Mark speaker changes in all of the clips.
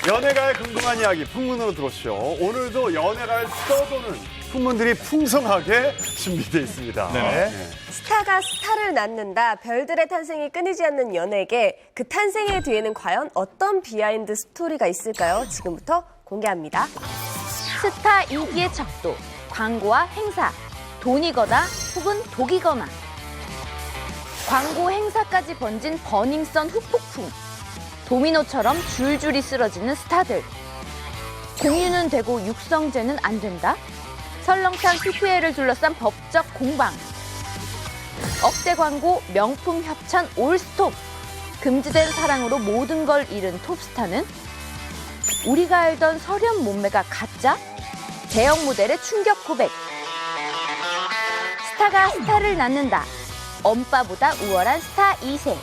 Speaker 1: 연예가의 궁금한 이야기 풍문으로 들었죠. 오늘도 연예가를 떠도는 풍문들이 풍성하게 준비되어 있습니다.
Speaker 2: 네.
Speaker 3: 스타가 스타를 낳는다. 별들의 탄생이 끊이지 않는 연예계. 그 탄생의 뒤에는 과연 어떤 비하인드 스토리가 있을까요? 지금부터 공개합니다.
Speaker 4: 스타 인기의 척도, 광고와 행사, 돈이거나 혹은 독이거나. 광고 행사까지 번진 버닝썬 흑폭풍. 도미노처럼 줄줄이 쓰러지는 스타들. 공유는 되고 육성제는 안 된다? 설렁탕 PPL을 둘러싼 법적 공방. 억대 광고, 명품 협찬 올스톱. 금지된 사랑으로 모든 걸 잃은 톱스타는 우리가 알던 서련 몸매가 가짜? 대형 모델의 충격 고백. 스타가 스타를 낳는다. 엄빠보다 우월한 스타 2세.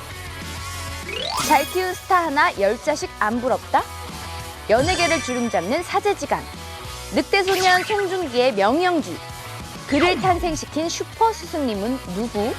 Speaker 4: 잘 키운 스타 하나 10자식 안 부럽다? 연예계를 주름잡는 사제지간. 늑대소년 송중기의 명령기. 그를 탄생시킨 슈퍼 스승님은 누구?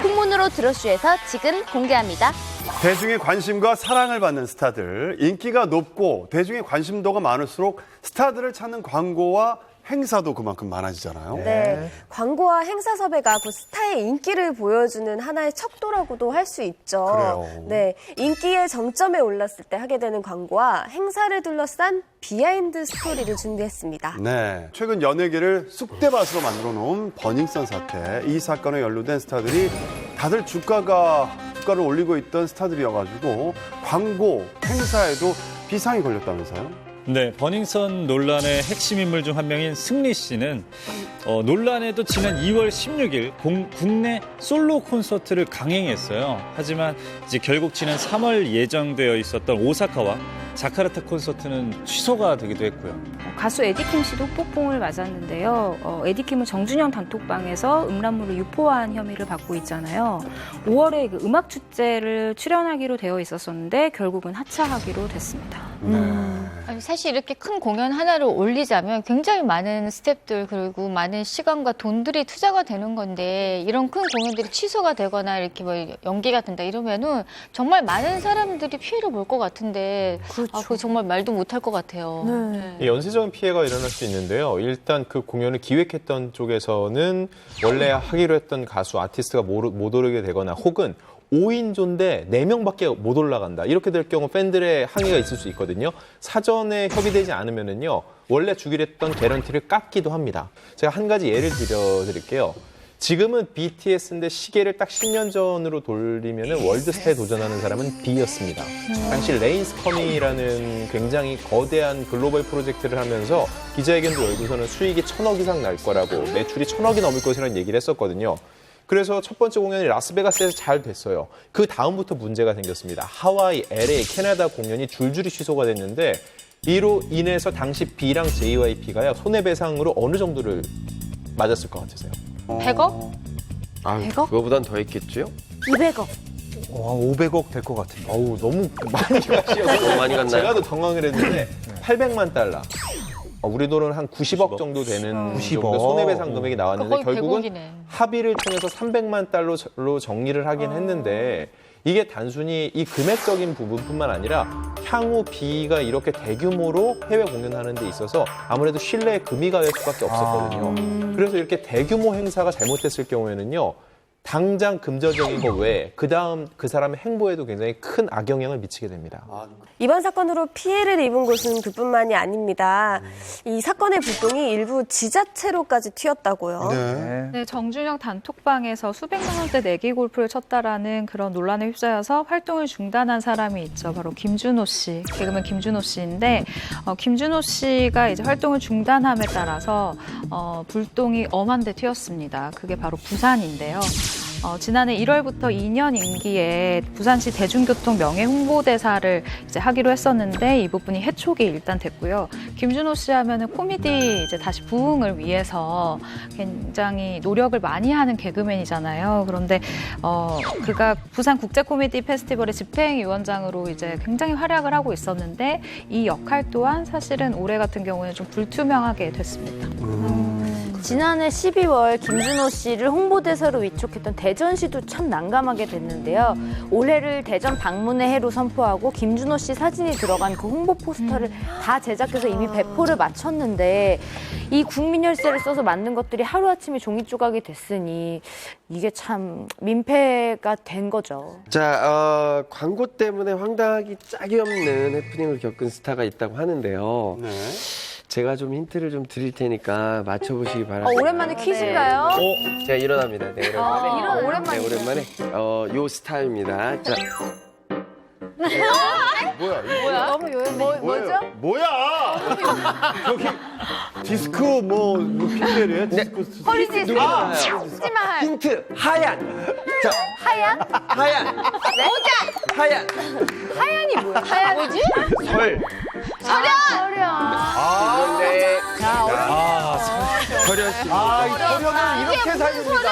Speaker 4: 풍문으로 들어쇼에서 지금 공개합니다.
Speaker 1: 대중의 관심과 사랑을 받는 스타들, 인기가 높고 대중의 관심도가 많을수록 스타들을 찾는 광고와 행사도 그만큼 많아지잖아요.
Speaker 3: 네, 광고와 행사 섭외가 그 스타의 인기를 보여주는 하나의 척도라고도 할 수 있죠.
Speaker 1: 그래요.
Speaker 3: 네, 인기의 정점에 올랐을 때 하게 되는 광고와 행사를 둘러싼 비하인드 스토리를 준비했습니다.
Speaker 1: 네, 최근 연예계를 쑥대밭으로 만들어 놓은 버닝썬 사태. 이 사건에 연루된 스타들이 다들 주가를 올리고 있던 스타들이어가지고 광고, 행사에도 비상이 걸렸다면서요?
Speaker 2: 네, 버닝썬 논란의 핵심 인물 중 한 명인 승리 씨는 논란에도 지난 2월 16일 국내 솔로 콘서트를 강행했어요. 하지만 이제 결국 지난 3월 예정되어 있었던 오사카와 자카르타 콘서트는 취소가 되기도 했고요.
Speaker 5: 가수 에디킴 씨도 폭풍을 맞았는데요. 에디킴은 정준영 단톡방에서 음란물을 유포한 혐의를 받고 있잖아요. 5월에 그 음악 축제를 출연하기로 되어 있었었는데 결국은 하차하기로 됐습니다.
Speaker 6: 아니, 사실 이렇게 큰 공연 하나를 올리자면 굉장히 많은 스태프들 그리고 많은 시간과 돈들이 투자가 되는 건데 이런 큰 공연들이 취소가 되거나 이렇게 뭐 연기가 된다 이러면은 정말 많은 사람들이 피해를 볼 것 같은데 그거 정말 말도 못할 것 같아요.
Speaker 7: 이 연쇄적인 피해가 일어날 수 있는데요. 일단 그 공연을 기획했던 쪽에서는 원래 하기로 했던 가수 아티스트가 못 오르게 되거나 혹은 5인조인데 4명밖에 못 올라간다. 이렇게 될 경우 팬들의 항의가 있을 수 있거든요. 사전에 협의되지 않으면은요. 원래 주기로 했던 개런티를 깎기도 합니다. 제가 한 가지 예를 들어드릴게요. 지금은 BTS인데 시계를 딱 10년 전으로 돌리면은 월드스타에 도전하는 사람은 B였습니다. 당시 레인스커미라는 굉장히 거대한 글로벌 프로젝트를 하면서 기자회견도 열고서는 수익이 1,000억 이상 날 거라고 매출이 1,000억이 넘을 것이라는 얘기를 했었거든요. 그래서 첫 번째 공연이 라스베가스에서 잘 됐어요. 그 다음부터 문제가 생겼습니다. 하와이, LA, 캐나다 공연이 줄줄이 취소가 됐는데 이로 인해서 당시 B랑 JYP가요. 손해배상으로 어느 정도를 맞았을 것 같으세요?
Speaker 6: 100억?
Speaker 8: 아,
Speaker 5: 100억?
Speaker 8: 그거보단 더 했겠죠?
Speaker 4: 200억.
Speaker 9: 와, 500억 될 것 같은데.
Speaker 7: 어우, 너무 많이 가시어서
Speaker 8: 너무 많이 갔나요?
Speaker 7: 제가 더 당황을 했는데 800만 달러. 우리 돈은 한 90억 정도 되는
Speaker 9: 90억.
Speaker 7: 정도 손해배상 금액이 나왔는데
Speaker 6: 거의
Speaker 7: 결국은
Speaker 6: 100억이네. 합의를
Speaker 7: 합의를 통해서 300만 달러로 정리를 하긴 했는데 이게 단순히 이 금액적인 부분뿐만 아니라 향후 B가 이렇게 대규모로 해외 공연하는 데 있어서 아무래도 신뢰에 금이 가할 수밖에 없었거든요. 그래서 이렇게 대규모 행사가 잘못됐을 경우에는요. 당장 금전적인 거 외에 그다음 그 사람의 행보에도 굉장히 큰 악영향을 미치게 됩니다.
Speaker 3: 이번 사건으로 피해를 입은 곳은 그뿐만이 아닙니다. 이 사건의 불똥이 일부 지자체로까지 튀었다고요.
Speaker 5: 네, 정준영 단톡방에서 수백만 원대 내기 골프를 쳤다라는 그런 논란에 휩싸여서 활동을 중단한 사람이 있죠. 바로 김준호 씨, 개그맨 김준호 씨인데 김준호 씨가 이제 활동을 중단함에 따라서 불똥이 엄한 데 튀었습니다. 그게 바로 부산인데요. 지난해 1월부터 2년 임기에 부산시 대중교통 명예 홍보대사를 이제 하기로 했었는데 이 부분이 해촉이 일단 됐고요. 김준호 씨 하면은 코미디 이제 다시 부흥을 위해서 굉장히 노력을 많이 하는 개그맨이잖아요. 그런데 그가 부산 국제 코미디 페스티벌의 집행위원장으로 이제 굉장히 활약을 하고 있었는데 이 역할 또한 사실은 올해 같은 경우에는 좀 불투명하게 됐습니다.
Speaker 4: 지난해 12월 김준호 씨를 홍보대사로 위촉했던 대전시도 참 난감하게 됐는데요. 올해를 대전 방문의 해로 선포하고 김준호 씨 사진이 들어간 그 홍보 포스터를 다 제작해서 이미 배포를 마쳤는데 이 국민 열쇠를 써서 만든 것들이 하루아침에 종이 조각이 됐으니 이게 참 민폐가 된 거죠.
Speaker 8: 자, 광고 때문에 황당하기 짝이 없는 해프닝을 겪은 스타가 있다고 하는데요.
Speaker 1: 네.
Speaker 8: 제가 좀 힌트를 좀 드릴 테니까 맞춰보시기 바랍니다.
Speaker 4: 오랜만에 퀴즈인가요?
Speaker 8: 제가 일어납니다. 네, 오랜만에.
Speaker 4: 오랜만에.
Speaker 8: 네, 오랜만에. 요 스타일입니다. 자.
Speaker 1: 뭐야?
Speaker 4: 너무 요염해. 뭐죠?
Speaker 1: 뭐야? 저기 디스크 뭐 PPL이에요? 디스크 스튜디오?
Speaker 4: 허리지 하지만
Speaker 8: 힌트, 하얀. 자,
Speaker 4: 하얀?
Speaker 8: 하얀.
Speaker 4: 네?
Speaker 8: 하얀.
Speaker 4: 하얀이 뭐야? 하얀 뭐지?
Speaker 8: 설.
Speaker 4: 서련.
Speaker 8: 네.
Speaker 7: 서련 씨.
Speaker 1: 이 소련을 이렇게 살립니다.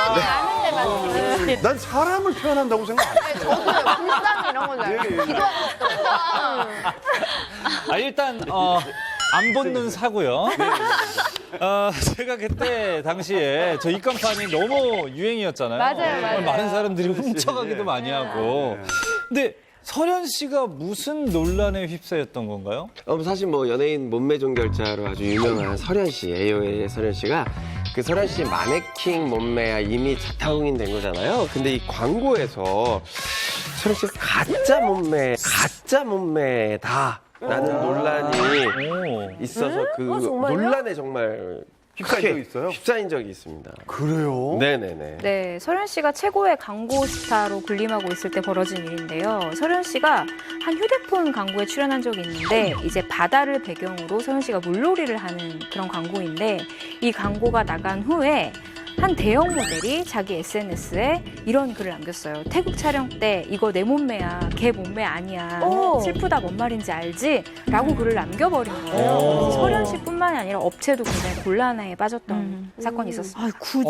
Speaker 1: 난 사람을 표현한다고 생각 안 했어요.
Speaker 4: 불쌍 이런 거잖아요.
Speaker 2: 일단 안 붙는 사고요. 제가 그때 당시에 저 입간판이 너무 유행이었잖아요.
Speaker 4: 맞아요.
Speaker 2: 많은 사람들이 훔쳐가기도 많이 하고. 근데 설현 씨가 무슨 논란에 휩싸였던 건가요?
Speaker 8: 사실 뭐 연예인 몸매 종결자로 아주 유명한 설현 씨, AOA의 설현 씨가 그 설현 씨 마네킹 몸매야 이미 자타공인 된 거잖아요. 근데 이 광고에서 설현 씨가 가짜 몸매다. 라는 논란이 있어서 그
Speaker 3: 정말요?
Speaker 8: 논란에 정말
Speaker 1: 휩싸인 적이 있어요?
Speaker 8: 휩싸인 적이 있습니다.
Speaker 1: 그래요?
Speaker 8: 네네네.
Speaker 5: 네, 설현 씨가 최고의 광고 스타로 군림하고 있을 때 벌어진 일인데요. 설현 씨가 한 휴대폰 광고에 출연한 적이 있는데 이제 바다를 배경으로 설현 씨가 물놀이를 하는 그런 광고인데 이 광고가 나간 후에 한 대형 모델이 자기 SNS에 이런 글을 남겼어요. 태국 촬영 때 이거 내 몸매야, 걔 몸매 아니야. 슬프다 뭔 말인지 알지? 라고 글을 남겨버린 거예요. 그래서 설현 씨뿐만이 아니라 업체도 굉장히 곤란에 빠졌던 사건이 있었어요.
Speaker 3: 아, 굳이.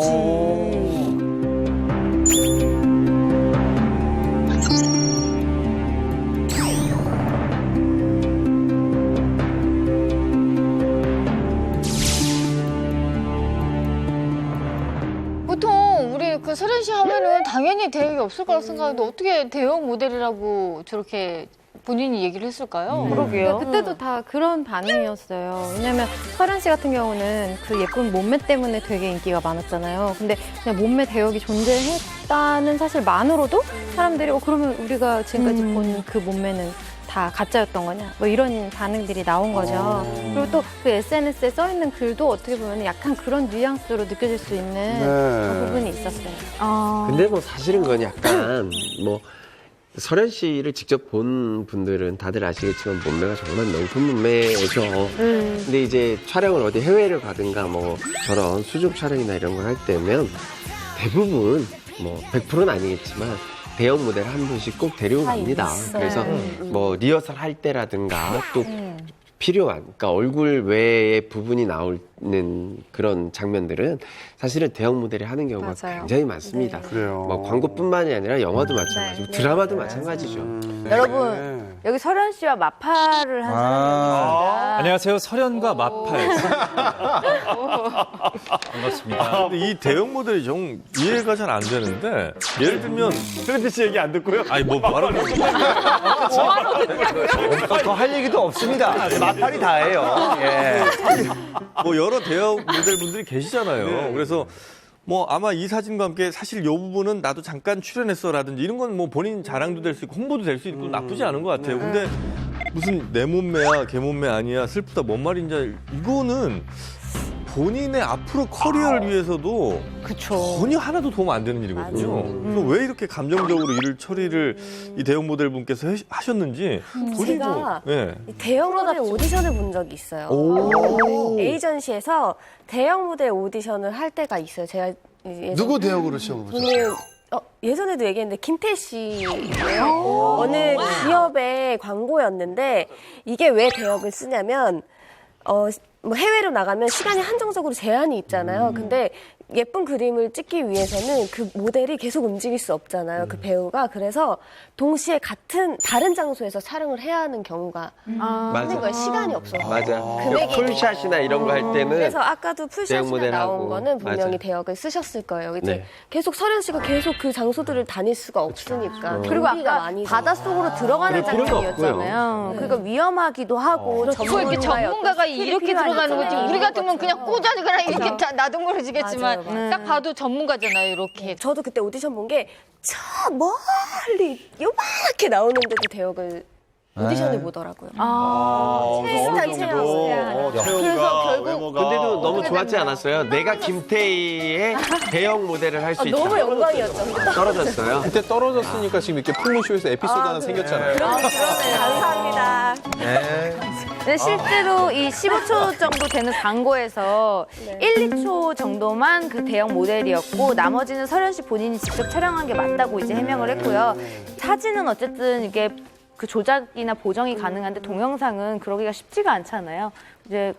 Speaker 6: 보통 우리 그 설현 씨 하면은 당연히 대역이 없을 거라고 생각하는데 어떻게 대역 모델이라고 저렇게 본인이 얘기를 했을까요?
Speaker 4: 그러게요.
Speaker 10: 그때도 다 그런 반응이었어요. 왜냐면 설현 씨 같은 경우는 그 예쁜 몸매 때문에 되게 인기가 많았잖아요. 근데 그냥 몸매 대역이 존재했다는 사실만으로도 사람들이 그러면 우리가 지금까지 본 그 몸매는 다 가짜였던 거냐? 뭐 이런 반응들이 나온 거죠. 그리고 또 그 SNS에 써 있는 글도 어떻게 보면 약간 그런 뉘앙스로 느껴질 수 있는 그런 부분이 있었어요.
Speaker 8: 근데 뭐 사실은 그건 약간 뭐 설현 씨를 직접 본 분들은 다들 아시겠지만 몸매가 정말 명품 몸매죠. 근데 이제 촬영을 어디 해외를 가든가 뭐 저런 수중 촬영이나 이런 걸 할 때면 대부분 뭐 100%는 아니겠지만 대형 모델 한 분씩 꼭 데리고 갑니다. 그래서 뭐 리허설 할 때라든가 또 필요한, 그러니까 얼굴 외의 부분이 나오는 그런 장면들은 사실은 대형 모델이 하는 경우가 굉장히 많습니다.
Speaker 1: 그래요.
Speaker 8: 뭐 광고뿐만이 아니라 영화도 마찬가지고 드라마도 마찬가지죠.
Speaker 4: 여러분, 여기 설현 씨와 마파를 한 사람이 있습니다.
Speaker 2: 안녕하세요. 설현과 마파의 반갑습니다.
Speaker 11: 근데 이 대형 모델이 좀 이해가 잘 안 되는데 예를 들면
Speaker 1: 트렌디 씨 얘기 안 듣고요?
Speaker 11: 아니 뭐 말하는
Speaker 9: 더 할 얘기도 없습니다. 마팔이 다예요. 예.
Speaker 11: 뭐 여러 대형 모델분들이 계시잖아요. 그래서 뭐 아마 이 사진과 함께 사실 이 부분은 나도 잠깐 출연했어라든지 이런 건 뭐 본인 자랑도 될 수 있고 홍보도 될 수 있고 나쁘지 않은 것 같아요. 근데 무슨 내 몸매야 걔 몸매 아니야 슬프다 뭔 말인지 이거는 본인의 앞으로 커리어를 위해서도 전혀 하나도 도움 안 되는 일이거든요. 그래서 왜 이렇게 감정적으로 일을 처리를 이 대형 모델 분께서 하셨는지 도저히
Speaker 3: 제가
Speaker 11: 예.
Speaker 3: 대형 모델 오디션을 본 적이 있어요. 에이전시에서 대형 모델 오디션을 할 때가 있어요. 제가
Speaker 1: 누구 대역으로 시험을 보셨어요?
Speaker 3: 예전에도 얘기했는데 김태 씨예요. 어느 기업의 광고였는데 이게 왜 대역을 쓰냐면 뭐 해외로 나가면 시간이 한정적으로 제한이 있잖아요. 근데 예쁜 그림을 찍기 위해서는 그 모델이 계속 움직일 수 없잖아요. 그 배우가. 그래서 동시에 다른 장소에서 촬영을 해야 하는 경우가 있는 거예요. 시간이 없어서.
Speaker 8: 맞아.
Speaker 3: 금액이
Speaker 8: 풀샷이나 이런 거 할 때는
Speaker 3: 그래서 아까도 풀샷이
Speaker 8: 모델하고.
Speaker 3: 나온 거는 분명히
Speaker 8: 맞아요.
Speaker 3: 대역을 쓰셨을 거예요. 이제
Speaker 8: 네.
Speaker 3: 계속 설현 씨가 계속 그 장소들을 다닐 수가 없으니까.
Speaker 4: 그리고
Speaker 3: 경비가
Speaker 4: 아까
Speaker 3: 많이
Speaker 4: 바닷속으로 들어가는
Speaker 8: 그럴 필요는
Speaker 4: 장면이었잖아요. 그러니까 위험하기도 하고
Speaker 6: 뭐 이렇게 전문가가 이렇게 들어가는 거지. 우리 같으면 그냥 꽂아주거나 이렇게 다 나동거려지겠지만
Speaker 3: 맞아요.
Speaker 6: 딱 봐도 전문가잖아요. 이렇게.
Speaker 3: 저도 그때 오디션 본 게 저 멀리 요만하게 나오는데도 대역을 오디션을 보더라고요. 비슷한 체형.
Speaker 1: 그래서
Speaker 3: 결국
Speaker 1: 외모가
Speaker 8: 근데도 너무 좋았지 않았어요? 내가 김태희의 대형 모델을 할 수 있다.
Speaker 3: 너무 영광이었죠.
Speaker 8: 떨어졌어요.
Speaker 7: 그때 떨어졌으니까 지금 이렇게 풀무쇼에서 에피소드 하나 생겼잖아요.
Speaker 3: 감사합니다.
Speaker 4: 근데 실제로 이 15초 정도 되는 광고에서 1, 2초 정도만 그 대형 모델이었고 나머지는 설현 씨 본인이 직접 촬영한 게 맞다고 이제 해명을 했고요. 사진은 어쨌든 이게 그 조작이나 보정이 가능한데 동영상은 그러기가 쉽지가 않잖아요. 이제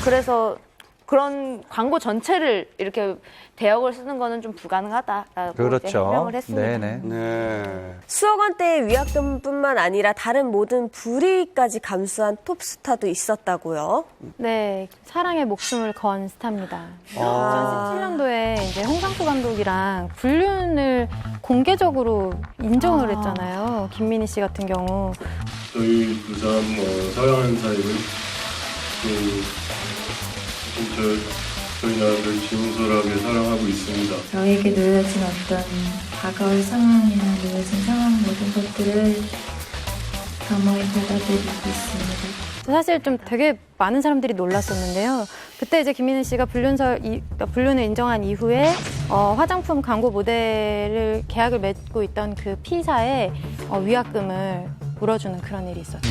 Speaker 4: 그래서 그런 광고 전체를 이렇게 대역을 쓰는 거는 좀 불가능하다라고 이제 해명을 했습니다.
Speaker 9: 네네.
Speaker 1: 네.
Speaker 3: 수억 원대의 위약금뿐만 아니라 다른 모든 불이익까지 감수한 톱스타도 있었다고요.
Speaker 10: 네, 사랑의 목숨을 건 스타입니다. 2017년도에 이제 홍상수 감독이랑 불륜을 공개적으로 인정을 했잖아요. 김민희 씨 같은 경우.
Speaker 12: 저희 두 사람 사랑하는 사이를 저희 나라를 진솔하게 사랑하고 있습니다.
Speaker 13: 저에게 놓여진 어떤 다가올 상황이나 놓여진 상황 모든 것들을 겸허히 받아들이고 있습니다.
Speaker 10: 사실 좀 되게 많은 사람들이 놀랐었는데요. 그때 이제 김민희 씨가 불륜을 인정한 이후에 화장품 광고 모델을 계약을 맺고 있던 그 P사에 위약금을 물어주는 그런 일이 있었죠.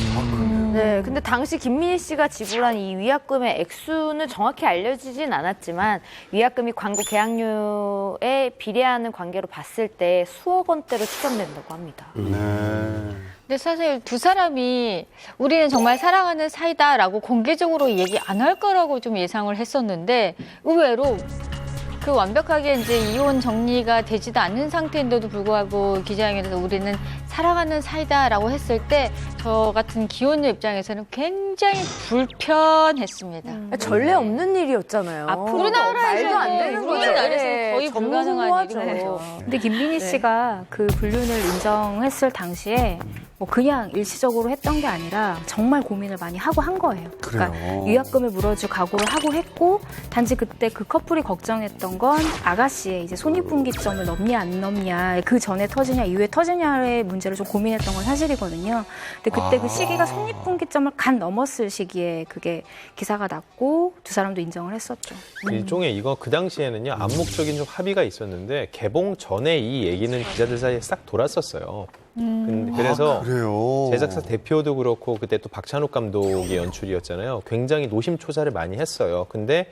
Speaker 4: 네, 근데 당시 김민희 씨가 지불한 이 위약금의 액수는 정확히 알려지진 않았지만 위약금이 광고 계약료에 비례하는 관계로 봤을 때 수억 원대로 추정된다고 합니다.
Speaker 6: 근데 사실 두 사람이 우리는 정말 사랑하는 사이다라고 공개적으로 얘기 안 할 거라고 좀 예상을 했었는데 의외로 그 완벽하게 이제 이혼 정리가 되지도 않은 상태인데도 불구하고 기자회견에서 우리는 사랑하는 사이다라고 했을 때 저 같은 기혼녀 입장에서는 굉장히 불편했습니다.
Speaker 4: 전례 없는 일이었잖아요.
Speaker 6: 앞으로 우리나라에서
Speaker 4: 말도 안 되는 거죠.
Speaker 6: 우리나라에서 거의 불가능한
Speaker 4: 전무후무하죠.
Speaker 6: 일이죠.
Speaker 5: 근데 김민희 씨가 그 불륜을 인정했을 당시에 뭐 그냥 일시적으로 했던 게 아니라 정말 고민을 많이 하고 한 거예요. 그러니까
Speaker 1: 그래요?
Speaker 5: 위약금을 물어줄 각오를 하고 했고 단지 그때 그 커플이 걱정했던 건 아가씨의 이제 손익분기점을 넘냐 안 넘냐 그 전에 터지냐 이후에 터지냐의 문제를 좀 고민했던 건 사실이거든요. 근데 그때 그 시기가 손익분기점을 간 넘었을 시기에 그게 기사가 났고 두 사람도 인정을 했었죠.
Speaker 7: 일종의 이거 그 당시에는요 암묵적인 좀 합의가 있었는데 개봉 전에 이 얘기는 기자들 사이에 싹 돌았었어요. 그래서
Speaker 1: 그래요.
Speaker 7: 제작사 대표도 그렇고 그때 또 박찬욱 감독의 연출이었잖아요. 굉장히 노심초사를 많이 했어요. 근데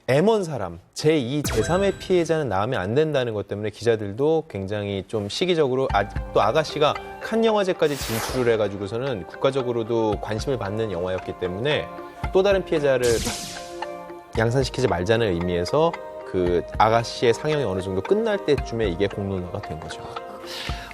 Speaker 7: M1 사람, 제2, 제3의 피해자는 나오면 안 된다는 것 때문에 기자들도 굉장히 좀 시기적으로 또 아가씨가 칸 영화제까지 진출을 해가지고서는 국가적으로도 관심을 받는 영화였기 때문에 또 다른 피해자를 양산시키지 말자는 의미에서 그 아가씨의 상영이 어느 정도 끝날 때쯤에 이게 공론화가 된 거죠.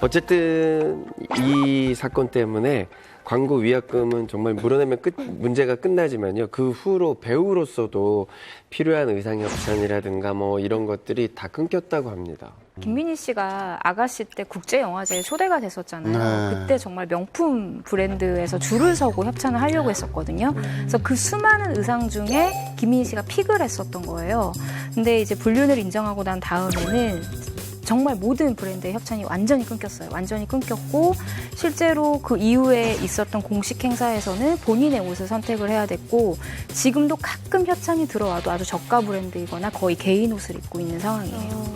Speaker 8: 어쨌든 이 사건 때문에 광고 위약금은 정말 물어내면 문제가 끝나지만요. 그 후로 배우로서도 필요한 의상 협찬이라든가 뭐 이런 것들이 다 끊겼다고 합니다.
Speaker 5: 김민희 씨가 아가씨 때 국제영화제에 초대가 됐었잖아요.
Speaker 1: 네.
Speaker 5: 그때 정말 명품 브랜드에서 줄을 서고 협찬을 하려고 했었거든요. 그래서 그 수많은 의상 중에 김민희 씨가 픽을 했었던 거예요. 근데 이제 불륜을 인정하고 난 다음에는 정말 모든 브랜드의 협찬이 완전히 끊겼어요. 완전히 끊겼고 실제로 그 이후에 있었던 공식 행사에서는 본인의 옷을 선택을 해야 됐고 지금도 가끔 협찬이 들어와도 아주 저가 브랜드이거나 거의 개인 옷을 입고 있는 상황이에요.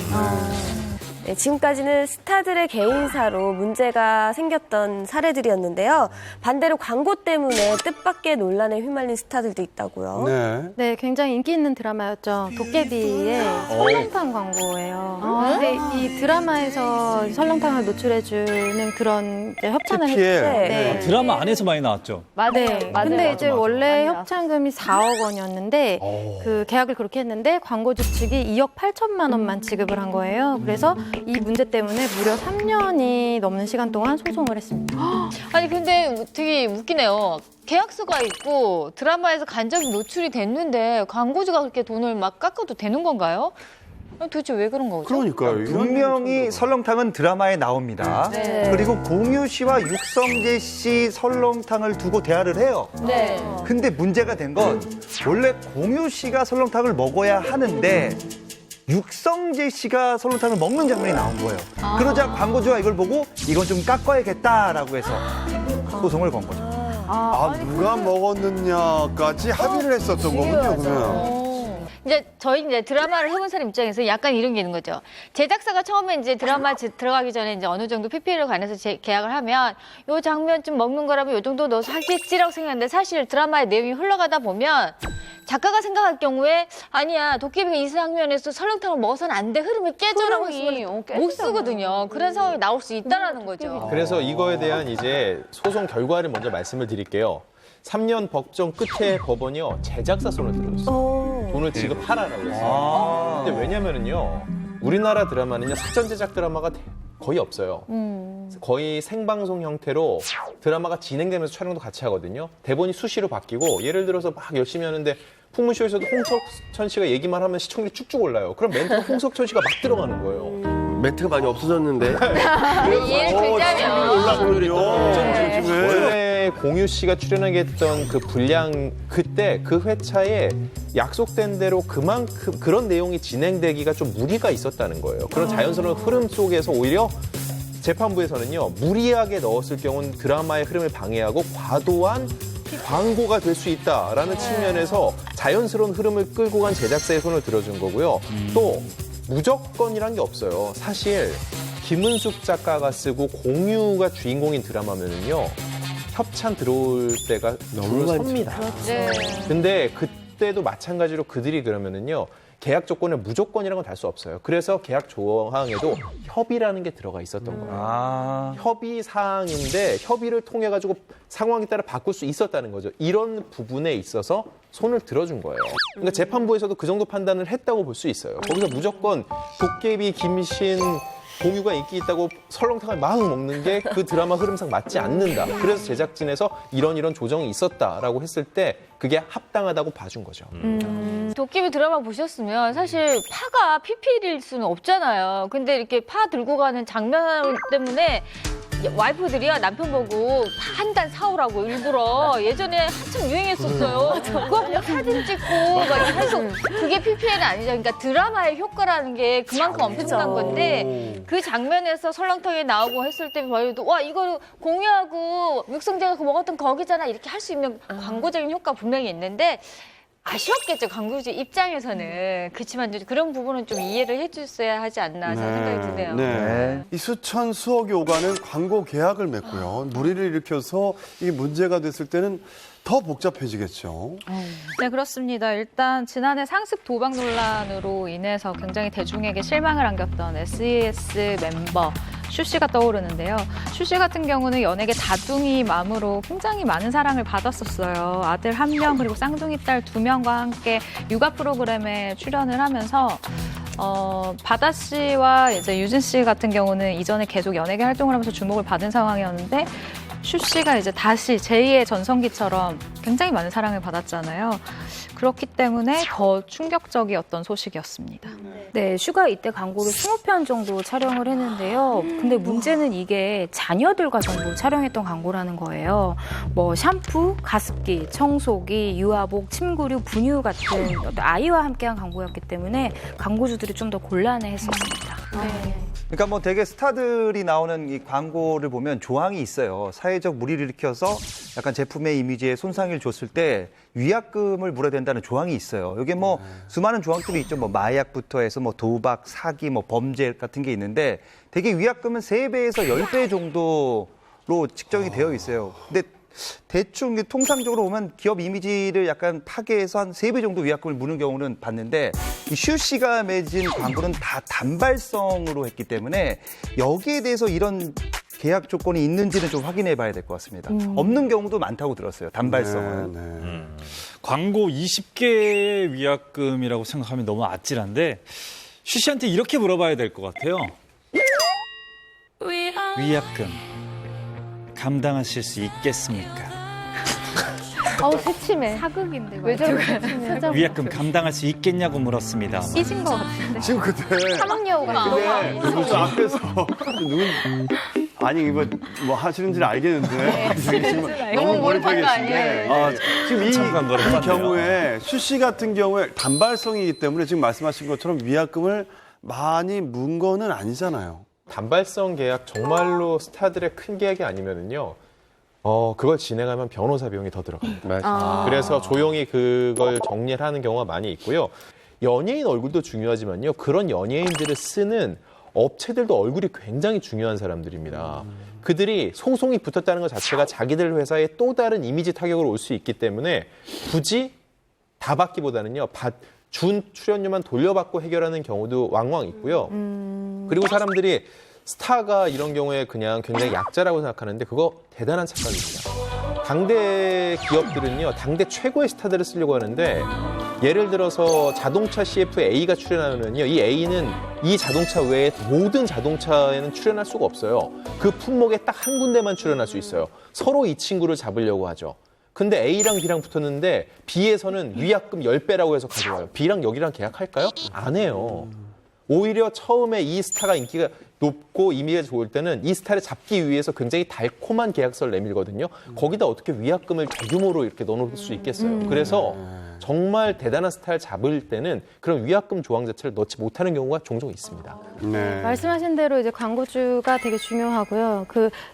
Speaker 3: 네, 지금까지는 스타들의 개인사로 문제가 생겼던 사례들이었는데요. 반대로 광고 때문에 뜻밖의 논란에 휘말린 스타들도 있다고요.
Speaker 1: 네.
Speaker 10: 네, 굉장히 인기 있는 드라마였죠. 도깨비의 설렁탕 광고예요. 근데 이 드라마에서 설렁탕을 노출해주는 그런 이제 협찬을
Speaker 1: PPL.
Speaker 10: 했는데
Speaker 3: 네.
Speaker 2: 드라마 안에서 많이 나왔죠.
Speaker 4: 맞아요.
Speaker 10: 네.
Speaker 4: 맞아요.
Speaker 10: 근데 이제 원래
Speaker 4: 많이
Speaker 10: 협찬금이 4억 원이었는데 그 계약을 그렇게 했는데 광고주 측이 2억 8천만 원만 지급을 한 거예요. 그래서 이 문제 때문에 무려 3년이 넘는 시간 동안 소송을 했습니다.
Speaker 6: 아니 근데 되게 웃기네요. 계약서가 있고 드라마에서 간접이 노출이 됐는데 광고주가 그렇게 돈을 막 깎아도 되는 건가요? 도대체 왜 그런 거죠?
Speaker 1: 그러니까요.
Speaker 9: 분명히 설렁탕은 드라마에 나옵니다.
Speaker 6: 네.
Speaker 9: 그리고 공유 씨와 육성재 씨 설렁탕을 두고 대화를 해요.
Speaker 6: 네.
Speaker 9: 근데 문제가 된 건 원래 공유 씨가 설렁탕을 먹어야 하는데 육성재 씨가 설렁탕을 먹는 장면이 나온 거예요. 그러자 광고주가 이걸 보고 이건 좀 깎아야겠다라고 해서 소송을 건 거죠.
Speaker 1: 누가 먹었느냐까지 합의를 했었던 거군요, 그러면.
Speaker 6: 저희 드라마를 해본 사람 입장에서 약간 이런 게 있는 거죠. 제작사가 처음에 이제 드라마 들어가기 전에 이제 어느 정도 PPL을 관해서 계약을 하면 요 장면 좀 먹는 거라면 요 정도 넣어서 하겠지라고 생각했는데 사실 드라마의 내용이 흘러가다 보면 작가가 생각할 경우에 아니야 도깨비가 이 장면에서 설렁탕을 먹어서는 안 돼 흐름을 깨져라고 했으면 못 쓰거든요. 그런 상황이 나올 수 있다라는 거죠.
Speaker 7: 그래서 이거에 대한 이제 소송 결과를 먼저 말씀을 드릴게요. 3년 법정 끝에 법원이요 제작사 손을 들어줬어요. 돈을 지급하라라고 했어요. 근데 왜냐면은요 우리나라 드라마는요 사전 제작 드라마가 거의 없어요. 거의 생방송 형태로 드라마가 진행되면서 촬영도 같이 하거든요. 대본이 수시로 바뀌고 예를 들어서 막 열심히 하는데 풍문쇼에서도 홍석천 씨가 얘기만 하면 시청률이 쭉쭉 올라요. 그럼 멘트가 홍석천 씨가 막 들어가는 거예요.
Speaker 8: 멘트가 많이 없어졌는데.
Speaker 6: 이해를 되자면
Speaker 7: 원래 공유 씨가 출연하게 했던 그 분량 그때 그 회차에 약속된 대로 그만큼 그런 내용이 진행되기가 좀 무리가 있었다는 거예요. 그런 자연스러운 흐름 속에서 오히려 재판부에서는요 무리하게 넣었을 경우는 드라마의 흐름을 방해하고 과도한 광고가 될 수 있다라는 측면에서 자연스러운 흐름을 끌고 간 제작사의 손을 들어준 거고요. 또 무조건이란 게 없어요. 사실 김은숙 작가가 쓰고 공유가 주인공인 드라마면은요 협찬 들어올 때가 너무 섭니다. 근데 그때도 마찬가지로 그들이 그러면은요 계약 조건에 무조건이라는 건 달 수 없어요. 그래서 계약 조항에도 협의라는 게 들어가 있었던 거예요. 협의 사항인데 협의를 통해 가지고 상황에 따라 바꿀 수 있었다는 거죠. 이런 부분에 있어서 손을 들어준 거예요. 그러니까 재판부에서도 그 정도 판단을 했다고 볼 수 있어요. 거기서 무조건 도깨비, 김신, 공유가 인기 있다고 설렁탕을 막 먹는 게 그 드라마 흐름상 맞지 않는다. 그래서 제작진에서 이런 조정이 있었다라고 했을 때 그게 합당하다고 봐준 거죠.
Speaker 6: 도깨비 드라마 보셨으면 사실 파가 PPL일 수는 없잖아요. 근데 이렇게 파 들고 가는 장면 때문에 와이프들이요 남편 보고 한 단 사오라고 일부러 예전에 한참 유행했었어요. 그거 그냥 사진 찍고 막 해서 그게 PPL은 아니죠. 그러니까 드라마의 효과라는 게 그만큼 엄청난 건데 그 장면에서 설렁탕이 나오고 했을 때 저희도 와 이거 공유하고 육성재가 먹었던 거기잖아 이렇게 할 수 있는 광고적인 효과 분명히 있는데 아쉬웠겠죠. 광고주 입장에서는. 그렇지만 그런 부분은 좀 이해를 해줬어야 하지 않나 생각이 드네요.
Speaker 1: 네. 이 수천 수억이 오가는 광고 계약을 맺고요. 무리를 일으켜서 이 문제가 됐을 때는 더 복잡해지겠죠.
Speaker 5: 네, 그렇습니다. 일단 지난해 상습 도박 논란으로 인해서 굉장히 대중에게 실망을 안겼던 SES 멤버 슈 씨가 떠오르는데요. 슈 씨 같은 경우는 연예계 다둥이 맘으로 굉장히 많은 사랑을 받았었어요. 아들 1명 그리고 쌍둥이 딸 2명과 함께 육아 프로그램에 출연을 하면서 바다 씨와 이제 유진 씨 같은 경우는 이전에 계속 연예계 활동을 하면서 주목을 받은 상황이었는데 슈 씨가 이제 다시 제2의 전성기처럼 굉장히 많은 사랑을 받았잖아요. 그렇기 때문에 더 충격적이었던 소식이었습니다.
Speaker 14: 네, 슈가 이때 광고를 20편 정도 촬영을 했는데요. 근데 문제는 이게 자녀들과 전부 촬영했던 광고라는 거예요. 뭐 샴푸, 가습기, 청소기, 유아복, 침구류, 분유 같은 어떤 아이와 함께한 광고였기 때문에 광고주들이 좀 더 곤란해했었습니다.
Speaker 10: 네.
Speaker 9: 그러니까 뭐 되게 스타들이 나오는 이 광고를 보면 조항이 있어요. 사회적 물의를 일으켜서 약간 제품의 이미지에 손상을 줬을 때 위약금을 물어야 된다는 조항이 있어요. 이게 뭐 수많은 조항들이 있죠. 뭐 마약부터 해서 뭐 도박, 사기, 뭐 범죄 같은 게 있는데 되게 위약금은 3배에서 10배 정도로 측정이 되어 있어요. 근데 대충 통상적으로 보면 기업 이미지를 약간 파괴해서 한 3배 정도 위약금을 무는 경우는 봤는데 이 슈 씨가 맺은 광고는 다 단발성으로 했기 때문에 여기에 대해서 이런 계약 조건이 있는지는 좀 확인해 봐야 될 것 같습니다. 없는 경우도 많다고 들었어요. 단발성은.
Speaker 2: 광고 20개의 위약금이라고 생각하면 너무 아찔한데 슈 씨한테 이렇게 물어봐야 될 것 같아요. 위약금 감당하실 수 있겠습니까?
Speaker 10: 새침해. 사극인데.
Speaker 4: 왜 저래?
Speaker 2: 위약금 감당할 수 있겠냐고 물었습니다.
Speaker 10: 삐진 것 같은데.
Speaker 1: 지금 그때
Speaker 10: 사막여우
Speaker 1: 근데 누구 앞에서 누군 아니 이거 뭐 하시는지는 알겠는데 지금 너무 몰입해 계신데 지금 이 경우에 슈 씨 같은 경우에 단발성이기 때문에 지금 말씀하신 것처럼 위약금을 많이 문 거는 아니잖아요.
Speaker 7: 단발성 계약 정말로 스타들의 큰 계약이 아니면은요. 그걸 진행하면 변호사 비용이 더 들어갑니다. 그래서 조용히 그걸 정리를 하는 경우가 많이 있고요. 연예인 얼굴도 중요하지만요. 그런 연예인들을 쓰는 업체들도 얼굴이 굉장히 중요한 사람들입니다. 그들이 소송이 붙었다는 것 자체가 자기들 회사에 또 다른 이미지 타격으로 올 수 있기 때문에 굳이 다 받기보다는요. 준 출연료만 돌려받고 해결하는 경우도 왕왕 있고요. 그리고 사람들이 스타가 이런 경우에 그냥 굉장히 약자라고 생각하는데 그거 대단한 착각입니다. 당대 기업들은요. 당대 최고의 스타들을 쓰려고 하는데 예를 들어서 자동차 CF A가 출연하면요. 이 A는 이 자동차 외에 모든 자동차에는 출연할 수가 없어요. 그 품목에 딱 한 군데만 출연할 수 있어요. 서로 이 친구를 잡으려고 하죠. 근데 A랑 B랑 붙었는데 B에서는 위약금 10배라고 해서 가져와요. B랑 여기랑 계약할까요? 안 해요. 오히려 처음에 이 스타가 인기가 높고 이미지가 좋을 때는 이 스타를 잡기 위해서 굉장히 달콤한 계약서를 내밀거든요. 거기다 어떻게 위약금을 대규모로 이렇게 넣어놓을 수 있겠어요. 그래서 정말 대단한 스타를 잡을 때는 그런 위약금 조항 자체를 넣지 못하는 경우가 종종 있습니다.
Speaker 10: 말씀하신 대로 이제 광고주가 되게 중요하고요.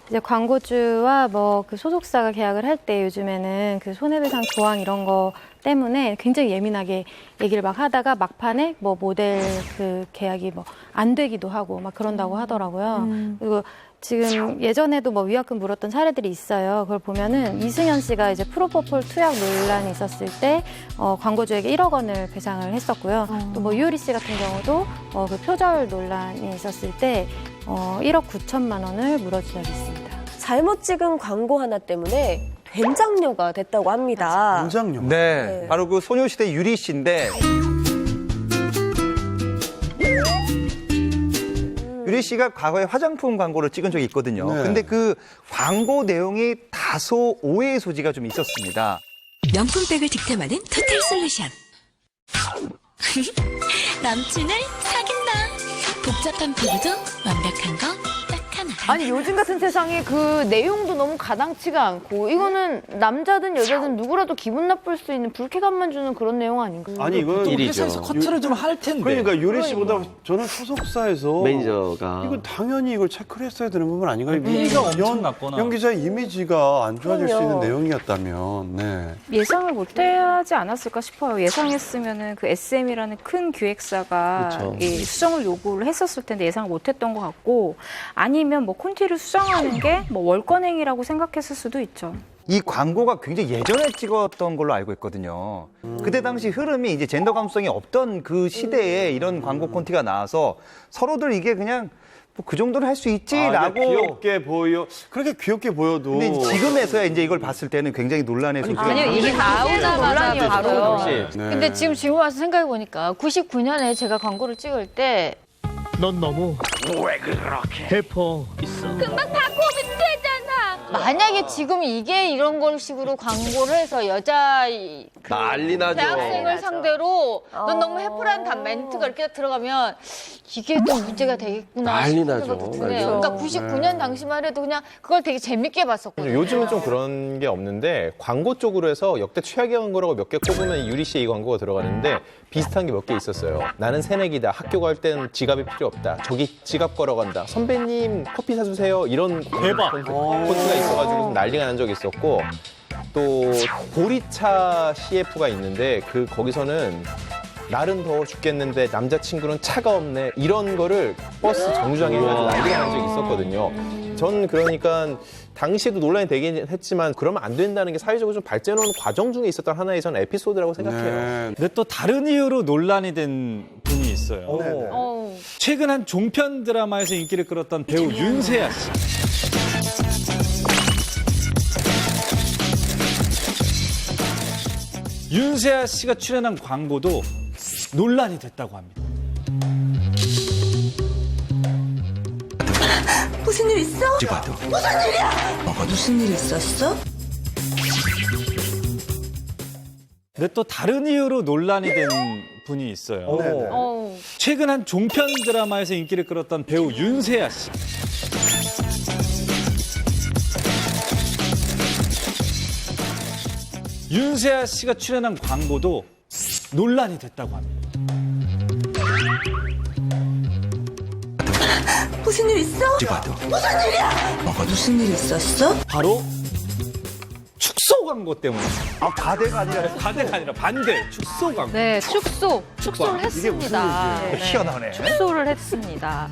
Speaker 10: 이제 광고주와 뭐 그 소속사가 계약을 할 때 요즘에는 그 손해배상 조항 이런 거 때문에 굉장히 예민하게 얘기를 막 하다가 막판에 뭐 모델 그 계약이 뭐 안 되기도 하고 막 그런다고 하더라고요. 그리고 지금 예전에도 뭐 위약금 물었던 사례들이 있어요. 그걸 보면은 이승현 씨가 이제 프로포폴 투약 논란이 있었을 때 광고주에게 1억 원을 배상을 했었고요. 또 뭐 유효리 씨 같은 경우도 그 표절 논란이 있었을 때 1억 9천만 원을 물어준 적이 있습니다.
Speaker 3: 잘못 찍은 광고 하나 때문에 된장녀가 됐다고 합니다.
Speaker 1: 된장녀?
Speaker 9: 네. 바로 그 소녀시대 유리 씨인데 유리 씨가 과거에 화장품 광고를 찍은 적이 있거든요. 근데 그 광고 내용이 다소 오해의 소지가 좀 있었습니다.
Speaker 15: 명품백을 득템하는 토탈 솔루션. 남친을 사귄다. 복잡한 피부도 완벽한 거 딱 하나.
Speaker 4: 아니 요즘 같은 세상에 그 내용도 너무 가당치가 않고 이거는 남자든 여자든 누구라도 기분 나쁠 수 있는 불쾌감만 주는 그런 내용 아닌가요?
Speaker 1: 아니 이건
Speaker 2: 회사에서 커트를 좀 할 텐데.
Speaker 1: 그러니까 유리 씨보다 저는 소속사에서
Speaker 8: 매니저가
Speaker 1: 이거 당연히 이걸 체크를 했어야 되는 부분 아닌가요?
Speaker 2: 이미지가 엄청 났거나.
Speaker 1: 연기자의 이미지가 안 좋아질 수 있는
Speaker 3: 그럼요.
Speaker 1: 내용이었다면. 네.
Speaker 5: 예상을 못 하지 않았을까 싶어요. 예상했으면은 그 SM이라는 큰 기획사가
Speaker 8: 그쵸.
Speaker 5: 이 수정을 요구를 했었을 텐데 예상을 못 했던 것 같고 아니면 뭐 콘티를 수정하는 게 뭐 월권행위라고 생각했을 수도 있죠.
Speaker 9: 이 광고가 굉장히 예전에 찍었던 걸로 알고 있거든요. 그때 당시 흐름이 이제 젠더 감수성이 없던 그 시대에 이런 광고 콘티가 나와서 서로들 이게 그냥 뭐 그 정도는 할 수 있지라고
Speaker 1: 귀엽게 보여. 그렇게 귀엽게 보여도.
Speaker 9: 근데 지금에서야 이제 이걸 봤을 때는 굉장히 논란의 소지가
Speaker 4: 아니요 이게 나오자마자 바로.
Speaker 1: 네.
Speaker 6: 근데 지금 와서 생각해보니까 99년에 제가 광고를 찍을 때
Speaker 16: 넌 너무 왜 그렇게 해퍼 있어?
Speaker 4: 금방 바꾸면 되잖아.
Speaker 6: 만약에 지금 이게 이런 걸 식으로 광고를 해서 여자
Speaker 8: 난리 나죠.
Speaker 6: 대학생을 상대로 넌 너무 해프란 멘트가 이렇게 들어가면 이게 또 문제가 되겠구나
Speaker 8: 난리
Speaker 6: 싶은
Speaker 8: 나죠.
Speaker 6: 생각도 드네요. 그러니까 99년 당시만 해도 그냥 그걸 되게 재밌게 봤었거든요.
Speaker 7: 요즘은 좀 그런 게 없는데 광고 쪽으로 해서 역대 최악의 광고라고 몇 개 꼽으면 유리 씨의 이 광고가 들어가는데 비슷한 게 몇 개 있었어요. 나는 새내기다. 학교 갈 땐 지갑이 필요 없다. 저기 지갑 걸어간다. 선배님 커피 사주세요. 이런
Speaker 2: 대박.
Speaker 7: 코트가 있어가지고 좀 난리가 난 적이 있었고 또 보리차 CF가 있는데 거기서는 날은 더워 죽겠는데 남자친구는 차가 없네 이런 거를 버스 정류장에 가지고 난리가 난 적이 있었거든요. 전 그러니까 당시에도 논란이 되긴 했지만 그러면 안 된다는 게 사회적으로 좀 발전하는 과정 중에 있었던 하나의 전 에피소드라고 생각해요.
Speaker 2: 근데 또 다른 이유로 논란이 된 분이 있어요. 최근 한 종편 드라마에서 인기를 끌었던 배우 윤세아 씨. 윤세아 씨가 출연한 광고도 논란이 됐다고 합니다.
Speaker 16: 무슨 일 있어? 무슨 일이야? 무슨 일 있었어?
Speaker 2: 근데 또 다른 이유로 논란이 된 분이 있어요. 최근 한 종편 드라마에서 인기를 끌었던 배우 윤세아 씨. 윤세아 씨가 출연한 광고도 논란이 됐다고 합니다.
Speaker 16: 무슨 일 있어? 무슨 일이야? 무슨 일 있었어?
Speaker 2: 바로 축소 광고 때문에.
Speaker 9: 가대가 아니라
Speaker 2: 가대가 아니라 반대. 축소 광고.
Speaker 14: 네, 축소를 했습니다.
Speaker 9: 이게 무슨 희한하네.
Speaker 14: 축소를 했습니다.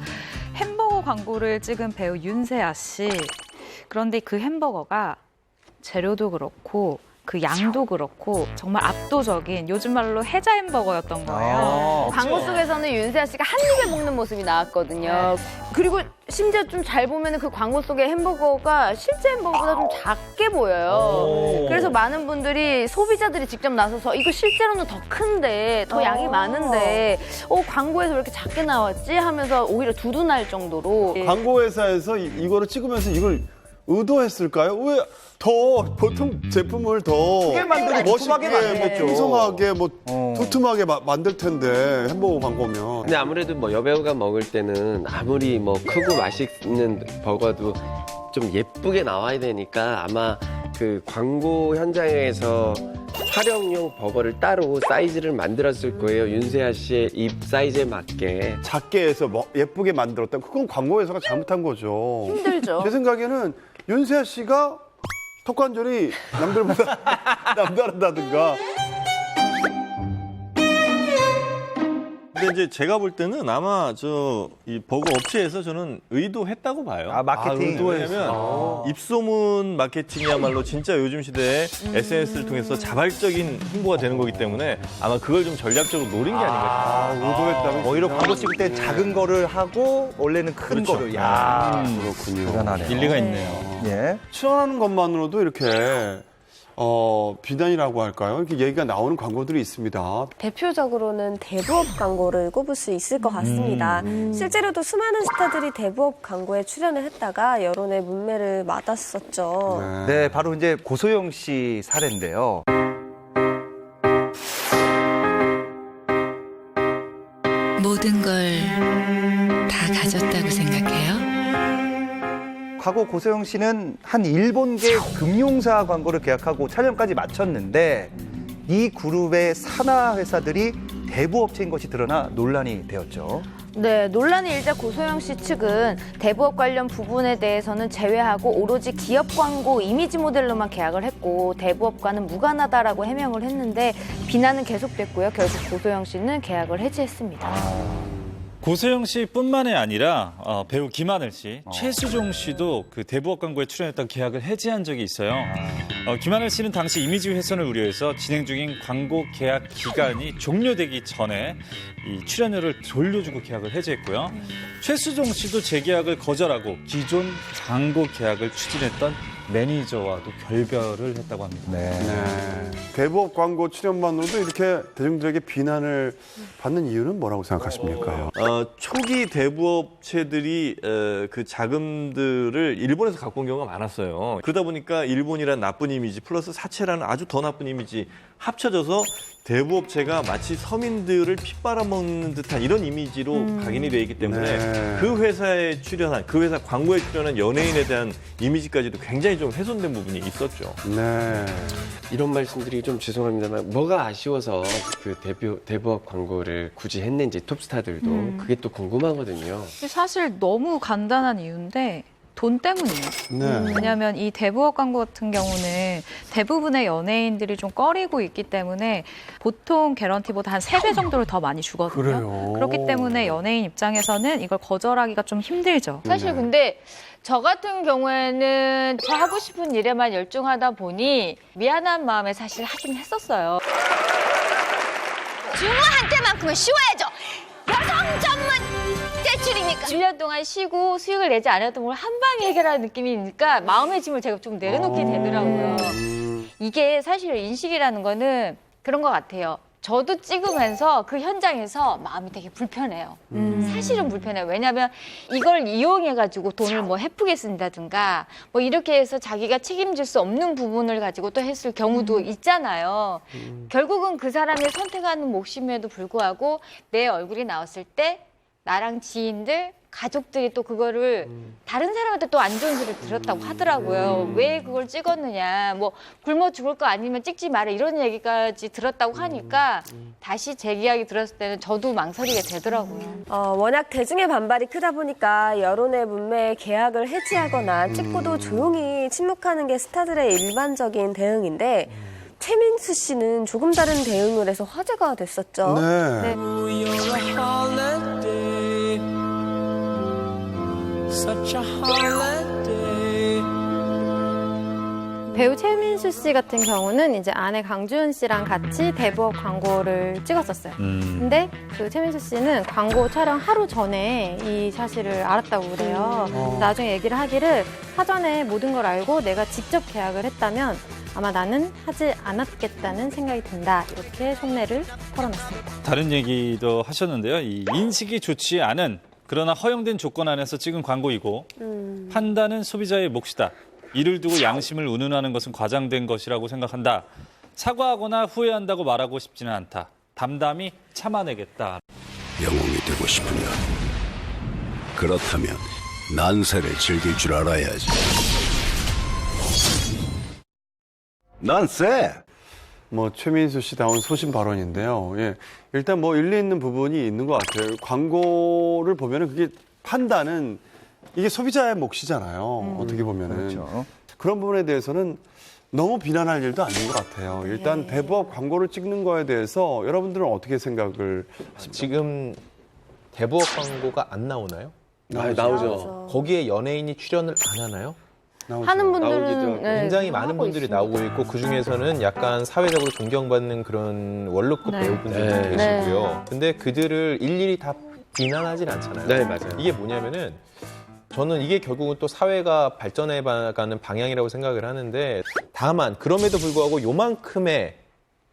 Speaker 14: 햄버거 광고를 찍은 배우 윤세아 씨. 그런데 그 햄버거가 재료도 그렇고 그 양도 그렇고 정말 압도적인 요즘 말로 해자 햄버거였던 거예요.
Speaker 4: 광고 속에서는 윤세아 씨가 한 입에 먹는 모습이 나왔거든요. 그리고 심지어 좀 잘 보면 그 광고 속의 햄버거가 실제 햄버거보다 좀 작게 보여요. 그래서 많은 분들이 소비자들이 직접 나서서 이거 실제로는 더 큰데 더 양이 많은데 광고에서 왜 이렇게 작게 나왔지 하면서 오히려 두둔할 정도로
Speaker 1: 광고회사에서 이거를 찍으면서 이걸 의도했을까요? 왜 더 보통 제품을 더
Speaker 9: 크게 만들고 두툼하게 만들겠죠.
Speaker 1: 풍성하게 두툼하게 만들 텐데 햄버거 광고면.
Speaker 8: 근데 아무래도 뭐 여배우가 먹을 때는 아무리 뭐 크고 맛있는 버거도 좀 예쁘게 나와야 되니까 아마 그 광고 현장에서 촬영용 버거를 따로 사이즈를 만들었을 거예요. 윤세아 씨의 입 사이즈에 맞게.
Speaker 1: 작게 해서 예쁘게 만들었다. 그건 광고회사가 잘못한 거죠.
Speaker 4: 힘들죠.
Speaker 1: 제 생각에는 윤세아 씨가 턱관절이 남들보다 남다르다든가.
Speaker 11: 근데 이제 제가 볼 때는 아마 이 버거 업체에서 저는 의도했다고 봐요.
Speaker 9: 마케팅.
Speaker 11: 왜냐면 입소문 마케팅이야말로 진짜 요즘 시대에 SNS를 통해서 자발적인 홍보가 되는 거기 때문에 아마 그걸 좀 전략적으로 노린 게 아닌가 싶어요.
Speaker 1: 의도했다면
Speaker 9: 오히려 광고 찍을 때 작은 거를 하고 원래는 큰
Speaker 11: 그렇죠.
Speaker 9: 거를. 야,
Speaker 1: 그렇군요.
Speaker 9: 대단하네요.
Speaker 2: 일리가 있네요.
Speaker 9: 예.
Speaker 1: 출연하는 것만으로도 이렇게 비난이라고 할까요? 이렇게 얘기가 나오는 광고들이 있습니다.
Speaker 3: 대표적으로는 대부업 광고를 꼽을 수 있을 것 같습니다. 실제로도 수많은 스타들이 대부업 광고에 출연을 했다가 여론의 문매를 맞았었죠.
Speaker 9: 네, 바로 이제 고소영 씨 사례인데요.
Speaker 15: 모든 걸 다 가졌다고 생각해요?
Speaker 9: 과거 고소영 씨는 한 일본계 금융사 광고를 계약하고 촬영까지 마쳤는데 이 그룹의 산하 회사들이 대부업체인 것이 드러나 논란이 되었죠.
Speaker 4: 네, 논란이 일자 고소영 씨 측은 대부업 관련 부분에 대해서는 제외하고 오로지 기업 광고 이미지 모델로만 계약을 했고 대부업과는 무관하다라고 해명을 했는데 비난은 계속됐고요. 결국 고소영 씨는 계약을 해지했습니다.
Speaker 2: 고소영 씨뿐만이 아니라 배우 김하늘 씨, 최수종 씨도 그 대부업 광고에 출연했던 계약을 해지한 적이 있어요. 김하늘 씨는 당시 이미지 훼손을 우려해서 진행 중인 광고 계약 기간이 종료되기 전에 이 출연료를 돌려주고 계약을 해지했고요. 최수종 씨도 재계약을 거절하고 기존 광고 계약을 추진했던 매니저와도 결별을 했다고 합니다.
Speaker 1: 네. 대부업 광고 출연만으로도 이렇게 대중들에게 비난을 받는 이유는 뭐라고 생각하십니까?
Speaker 11: 초기 대부업체들이 그 자금들을 일본에서 갖고 온 경우가 많았어요. 그러다 보니까 일본이란 나쁜 이미지 플러스 사채라는 아주 더 나쁜 이미지 합쳐져서 대부업체가 마치 서민들을 핏바라먹는 듯한 이런 이미지로 각인이 되어 있기 때문에
Speaker 1: 네.
Speaker 11: 그 회사에 출연한, 그 회사 광고에 출연한 연예인에 대한 이미지까지도 굉장히 좀 훼손된 부분이 있었죠.
Speaker 1: 네.
Speaker 8: 이런 말씀드리기 좀 죄송합니다만 뭐가 아쉬워서 그 대부업 광고를 굳이 했는지 톱스타들도 그게 또 궁금하거든요.
Speaker 5: 사실 너무 간단한 이유인데 돈 때문이에요.
Speaker 1: 네.
Speaker 5: 왜냐하면 이 대부업 광고 같은 경우는 대부분의 연예인들이 좀 꺼리고 있기 때문에 보통 개런티보다 한 3배 정도를 더 많이 주거든요.
Speaker 1: 그래요?
Speaker 5: 그렇기 때문에 연예인 입장에서는 이걸 거절하기가 좀 힘들죠.
Speaker 6: 사실 근데 저 같은 경우에는 저 하고 싶은 일에만 열중하다 보니 미안한 마음에 사실 하긴 했었어요.
Speaker 4: 중후한테만큼은 쉬워야죠. 여성 전문 대출이니까. 1년 동안 쉬고 수익을 내지 않아도 뭘 한 방에 해결하는 느낌이니까 마음의 짐을 제가 좀 내려놓게 되더라고요. 이게 사실 인식이라는 거는 그런 것 같아요. 저도 찍으면서 그 현장에서 마음이 되게 불편해요. 사실은 불편해요. 왜냐하면 이걸 이용해가지고 돈을 뭐 헤프게 쓴다든가 뭐 이렇게 해서 자기가 책임질 수 없는 부분을 가지고 또 했을 경우도 있잖아요. 결국은 그 사람이 선택하는 몫임에도 불구하고 내 얼굴이 나왔을 때 나랑 지인들, 가족들이 또 그거를 다른 사람한테 또 안 좋은 소리를 들었다고 하더라고요. 왜 그걸 찍었느냐, 뭐 굶어 죽을 거 아니면 찍지 마라 이런 얘기까지 들었다고 하니까 다시 제 이야기 들었을 때는 저도 망설이게 되더라고요.
Speaker 3: 워낙 대중의 반발이 크다 보니까 여론의 문매에 계약을 해지하거나 찍고도 조용히 침묵하는 게 스타들의 일반적인 대응인데 최민수 씨는 조금 다른 대응을 해서 화제가 됐었죠.
Speaker 1: 네.
Speaker 10: 배우 최민수 씨 같은 경우는 이제 아내 강주연 씨랑 같이 대부업 광고를 찍었었어요. 근데 그 최민수 씨는 광고 촬영 하루 전에 이 사실을 알았다고 그래요. 나중에 얘기를 하기를 사전에 모든 걸 알고 내가 직접 계약을 했다면 아마 나는 하지 않았겠다는 생각이 든다. 이렇게 속내를 털어놨습니다.
Speaker 2: 다른 얘기도 하셨는데요. 이 인식이 좋지 않은 그러나 허용된 조건 안에서 찍은 광고이고 판단은 소비자의 몫이다. 이를 두고 양심을 운운하는 것은 과장된 것이라고 생각한다. 사과하거나 후회한다고 말하고 싶지는 않다. 담담히 참아내겠다.
Speaker 17: 영웅이 되고 싶으냐? 그렇다면 난세를 즐길 줄 알아야지. 난세!
Speaker 1: 뭐 최민수 씨다운 소신 발언인데요. 예. 일단 뭐 일리 있는 부분이 있는 것 같아요. 광고를 보면은 그게 판단은 이게 소비자의 몫이잖아요. 어떻게 보면은.
Speaker 9: 그렇죠.
Speaker 1: 그런 부분에 대해서는 너무 비난할 일도 아닌 것 같아요. 일단 대부업 광고를 찍는 거에 대해서 여러분들은 어떻게 생각을 하십니까?
Speaker 7: 지금 대부업 광고가 안 나오나요?
Speaker 8: 나오죠.
Speaker 7: 거기에 연예인이 출연을 안 하나요?
Speaker 10: 하는 분들은
Speaker 7: 굉장히 많은 분들이 나오고 있고 그중에서는 약간 사회적으로 존경받는 그런 원로급 배우분들도 계시고요. 근데 그들을 일일이 다 비난하진 않잖아요.
Speaker 8: 네, 맞아요.
Speaker 7: 이게 뭐냐면은 저는 이게 결국은 또 사회가 발전해가는 방향이라고 생각을 하는데 다만 그럼에도 불구하고 요만큼의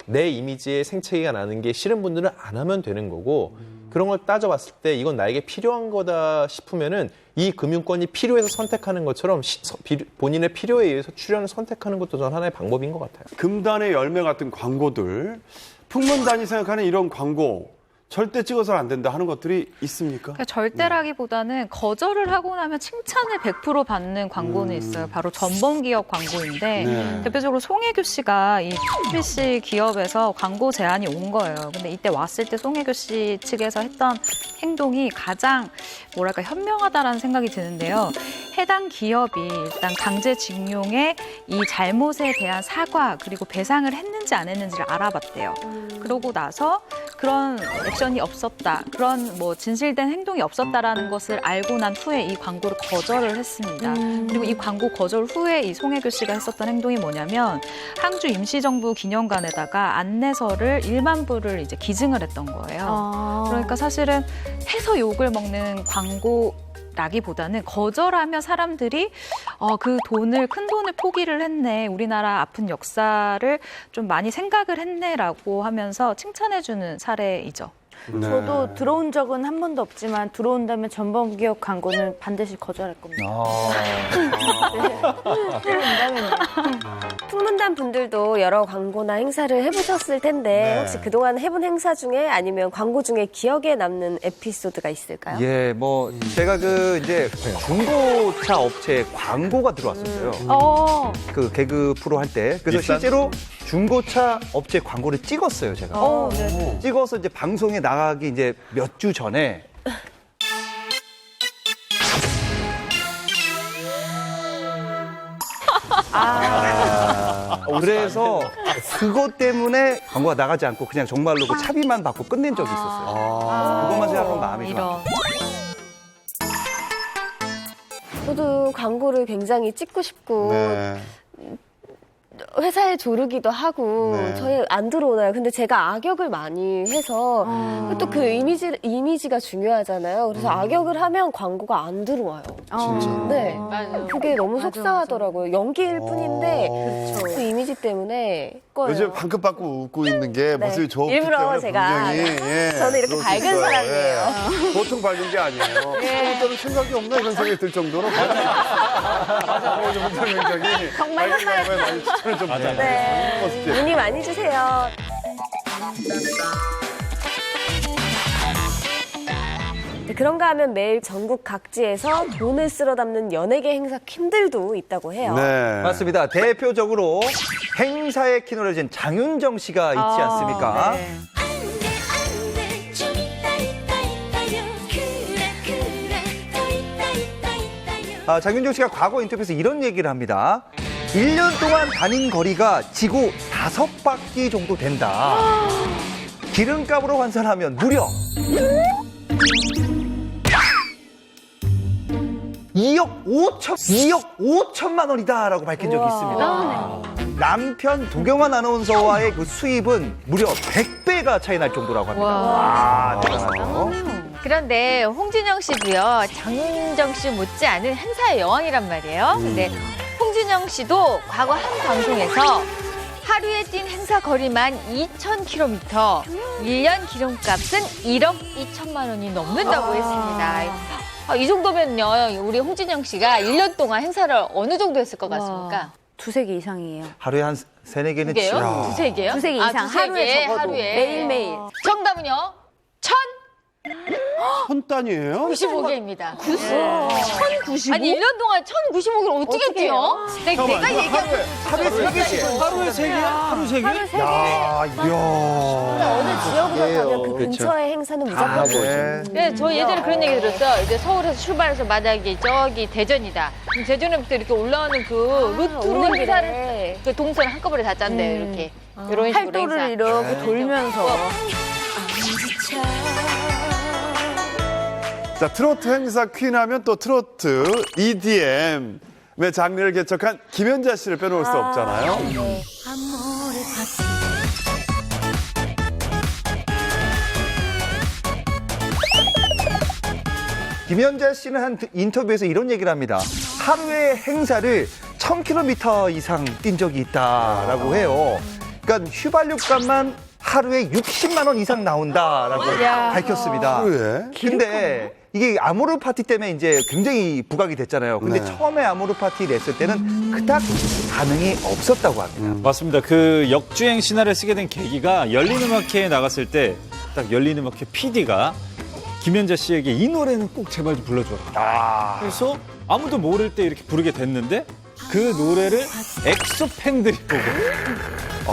Speaker 7: 내 이미지에 생채기가 나는 게 싫은 분들은 안 하면 되는 거고 그런 걸 따져봤을 때 이건 나에게 필요한 거다 싶으면은 이 금융권이 필요해서 선택하는 것처럼 본인의 필요에 의해서 출연을 선택하는 것도 저는 하나의 방법인 것 같아요.
Speaker 1: 금단의 열매 같은 광고들, 풍문단이 생각하는 이런 광고 절대 찍어서는 안 된다 하는 것들이 있습니까?
Speaker 5: 그러니까 절대라기보다는 거절을 하고 나면 칭찬을 100% 받는 광고는 있어요. 바로 전범기업 광고인데
Speaker 1: 네.
Speaker 5: 대표적으로 송혜교 씨가 이 TBC 기업에서 광고 제안이 온 거예요. 근데 이때 왔을 때 송혜교 씨 측에서 했던 행동이 가장 뭐랄까 현명하다라는 생각이 드는데요. 해당 기업이 일단 강제징용의 이 잘못에 대한 사과 그리고 배상을 했는지 안 했는지를 알아봤대요. 그러고 나서 그런 액션이 없었다, 그런 뭐 진실된 행동이 없었다라는 것을 알고 난 후에 이 광고를 거절을 했습니다. 그리고 이 광고 거절 후에 이 송혜교 씨가 했었던 행동이 뭐냐면 항주 임시정부 기념관에다가 안내서를 1만 부를 이제 기증을 했던 거예요. 그러니까 사실은 해서 욕을 먹는 광고 라기보다는 거절하면 사람들이 그 큰 돈을 포기를 했네. 우리나라 아픈 역사를 좀 많이 생각을 했네라고 하면서 칭찬해주는 사례이죠.
Speaker 1: 네.
Speaker 4: 저도 들어온 적은 한 번도 없지만 들어온다면 전범기업 광고는 반드시 거절할 겁니다. 들어온다면요.
Speaker 3: 풍문단 분들도 여러 광고나 행사를 해보셨을 텐데
Speaker 9: 네.
Speaker 3: 혹시 그동안 해본 행사 중에 아니면 광고 중에 기억에 남는 에피소드가 있을까요?
Speaker 9: 예, 뭐 제가 이제 중고차 업체 광고가 들어왔었어요. 그 개그 프로 할 때. 그래서
Speaker 1: 비싼?
Speaker 9: 실제로 중고차 업체 광고를 찍었어요, 제가.
Speaker 3: 네.
Speaker 9: 찍어서 이제 방송에 나가기 이제 몇 주 전에 그래서 그것 때문에 광고가 나가지 않고 그냥 정말로 그 차비만 받고 끝낸 적이 있었어요. 그것만 생각하면 마음이 좋아요.
Speaker 3: 저도 광고를 굉장히 찍고 싶고
Speaker 1: 네.
Speaker 3: 회사에 조르기도 하고
Speaker 1: 네.
Speaker 3: 저희 안 들어오나요? 근데 제가 악역을 많이 해서 또 그 이미지가 중요하잖아요. 그래서 악역을 하면 광고가 안 들어와요.
Speaker 1: 진짜.
Speaker 3: 네,
Speaker 6: 맞아요.
Speaker 3: 그게 너무
Speaker 4: 맞아,
Speaker 3: 속상하더라고요. 연기일 뿐인데 그 이미지 때문에 꺼요.
Speaker 1: 요즘 방금 받고 웃고 있는 게
Speaker 3: 네.
Speaker 1: 모습이 좋기
Speaker 3: 일부러
Speaker 1: 때문에
Speaker 3: 제가
Speaker 1: 분명히
Speaker 3: 저는 이렇게
Speaker 1: 그럴 수
Speaker 3: 밝은
Speaker 1: 있어요.
Speaker 3: 사람이에요.
Speaker 1: 예. 보통 밝은 게 아니에요. 저는 생각이 없나 이런 생각이 들 정도로 맞아. 굉장히
Speaker 3: 정말
Speaker 1: 밝은 사람에 많이 추천을 좀 해요.
Speaker 3: 네, 문의 많이 주세요. 네, 그런가 하면 매일 전국 각지에서 돈을 쓸어 담는 연예계 행사 퀸들도 있다고 해요.
Speaker 1: 네.
Speaker 9: 맞습니다. 대표적으로 행사에 키노를 진 장윤정 씨가 있지 않습니까?
Speaker 15: 안돼 좀 있다 있다요 그래 더 있다
Speaker 9: 장윤정 씨가 과거 인터뷰에서 이런 얘기를 합니다. 1년 동안 다닌 거리가 지구 5바퀴 정도 된다. 기름값으로 환산하면 무려 2억 5천만 원이다라고 밝힌 적이 있습니다. 남편 도경환 아나운서와의 그 수입은 무려 100배가 차이 날 정도라고 합니다. 와, 대단하죠.
Speaker 6: 그런데 홍진영 씨도요, 장윤정 씨 못지않은 행사의 여왕이란 말이에요. 근데 홍진영 씨도 과거 한 방송에서 하루에 뛴 행사 거리만 2,000km, 1년 기름값은 1억 2천만 원이 넘는다고 했습니다. 이 정도면요, 우리 홍진영 씨가 1년 동안 행사를 어느 정도 했을 것 같습니까?
Speaker 4: 두세 개 이상이에요.
Speaker 9: 하루에 한 3-4개는
Speaker 6: 두 개요? 두세 개요?
Speaker 4: 두세 개 이상.
Speaker 6: 두세
Speaker 4: 하루에
Speaker 6: 개,
Speaker 4: 적어도.
Speaker 6: 하루에.
Speaker 4: 매일매일.
Speaker 6: 정답은요?
Speaker 1: 1,000단위예요?
Speaker 6: 1,095개입니다.
Speaker 4: 1,095?
Speaker 6: 아니 1년 동안 1,095개를 어떻게 뛰어? 내가 얘기한
Speaker 9: 하루에 3개씩.
Speaker 11: 하루에 3개? 하루 3개?
Speaker 9: 야, 이야.
Speaker 3: 어느 지역으로 가면 그
Speaker 8: 그쵸.
Speaker 3: 근처의 행사는 무조건
Speaker 9: 네.
Speaker 6: 네, 저 예전에 그런 얘기 들었어요. 이제 서울에서 출발해서 만약에 저기 대전이다. 그럼 대전에부터 이렇게 올라오는 그 루트로
Speaker 3: 오는
Speaker 6: 행사를
Speaker 3: 길에.
Speaker 6: 그 동선 한꺼번에 다 짠대요, 이렇게. 이런 식으로
Speaker 4: 팔도를
Speaker 6: 행사.
Speaker 4: 이렇게 돌면서.
Speaker 1: 자, 트로트 행사 퀸 하면 또 트로트, EDM의 장르를 개척한 김연자 씨를 빼놓을 수 없잖아요.
Speaker 9: 김연자 씨는 한 인터뷰에서 이런 얘기를 합니다. 하루에 행사를 1,000km 이상 뛴 적이 있다라고 해요. 그러니까 휘발유값만 하루에 60만 원 이상 나온다라고 밝혔습니다.
Speaker 1: 하루에?
Speaker 9: 근데 이게 아모르 파티 때문에 이제 굉장히 부각이 됐잖아요. 근데
Speaker 1: 네.
Speaker 9: 처음에 아모르 파티 냈을 때는 그닥 반응이 없었다고 합니다.
Speaker 2: 맞습니다. 그 역주행 신화를 쓰게 된 계기가 열린음악회에 나갔을 때 딱 열린음악회 PD가 김연자 씨에게 이 노래는 꼭 제발 좀 불러줘라. 그래서 아무도 모를 때 이렇게 부르게 됐는데 그 노래를 엑소 팬들이 보고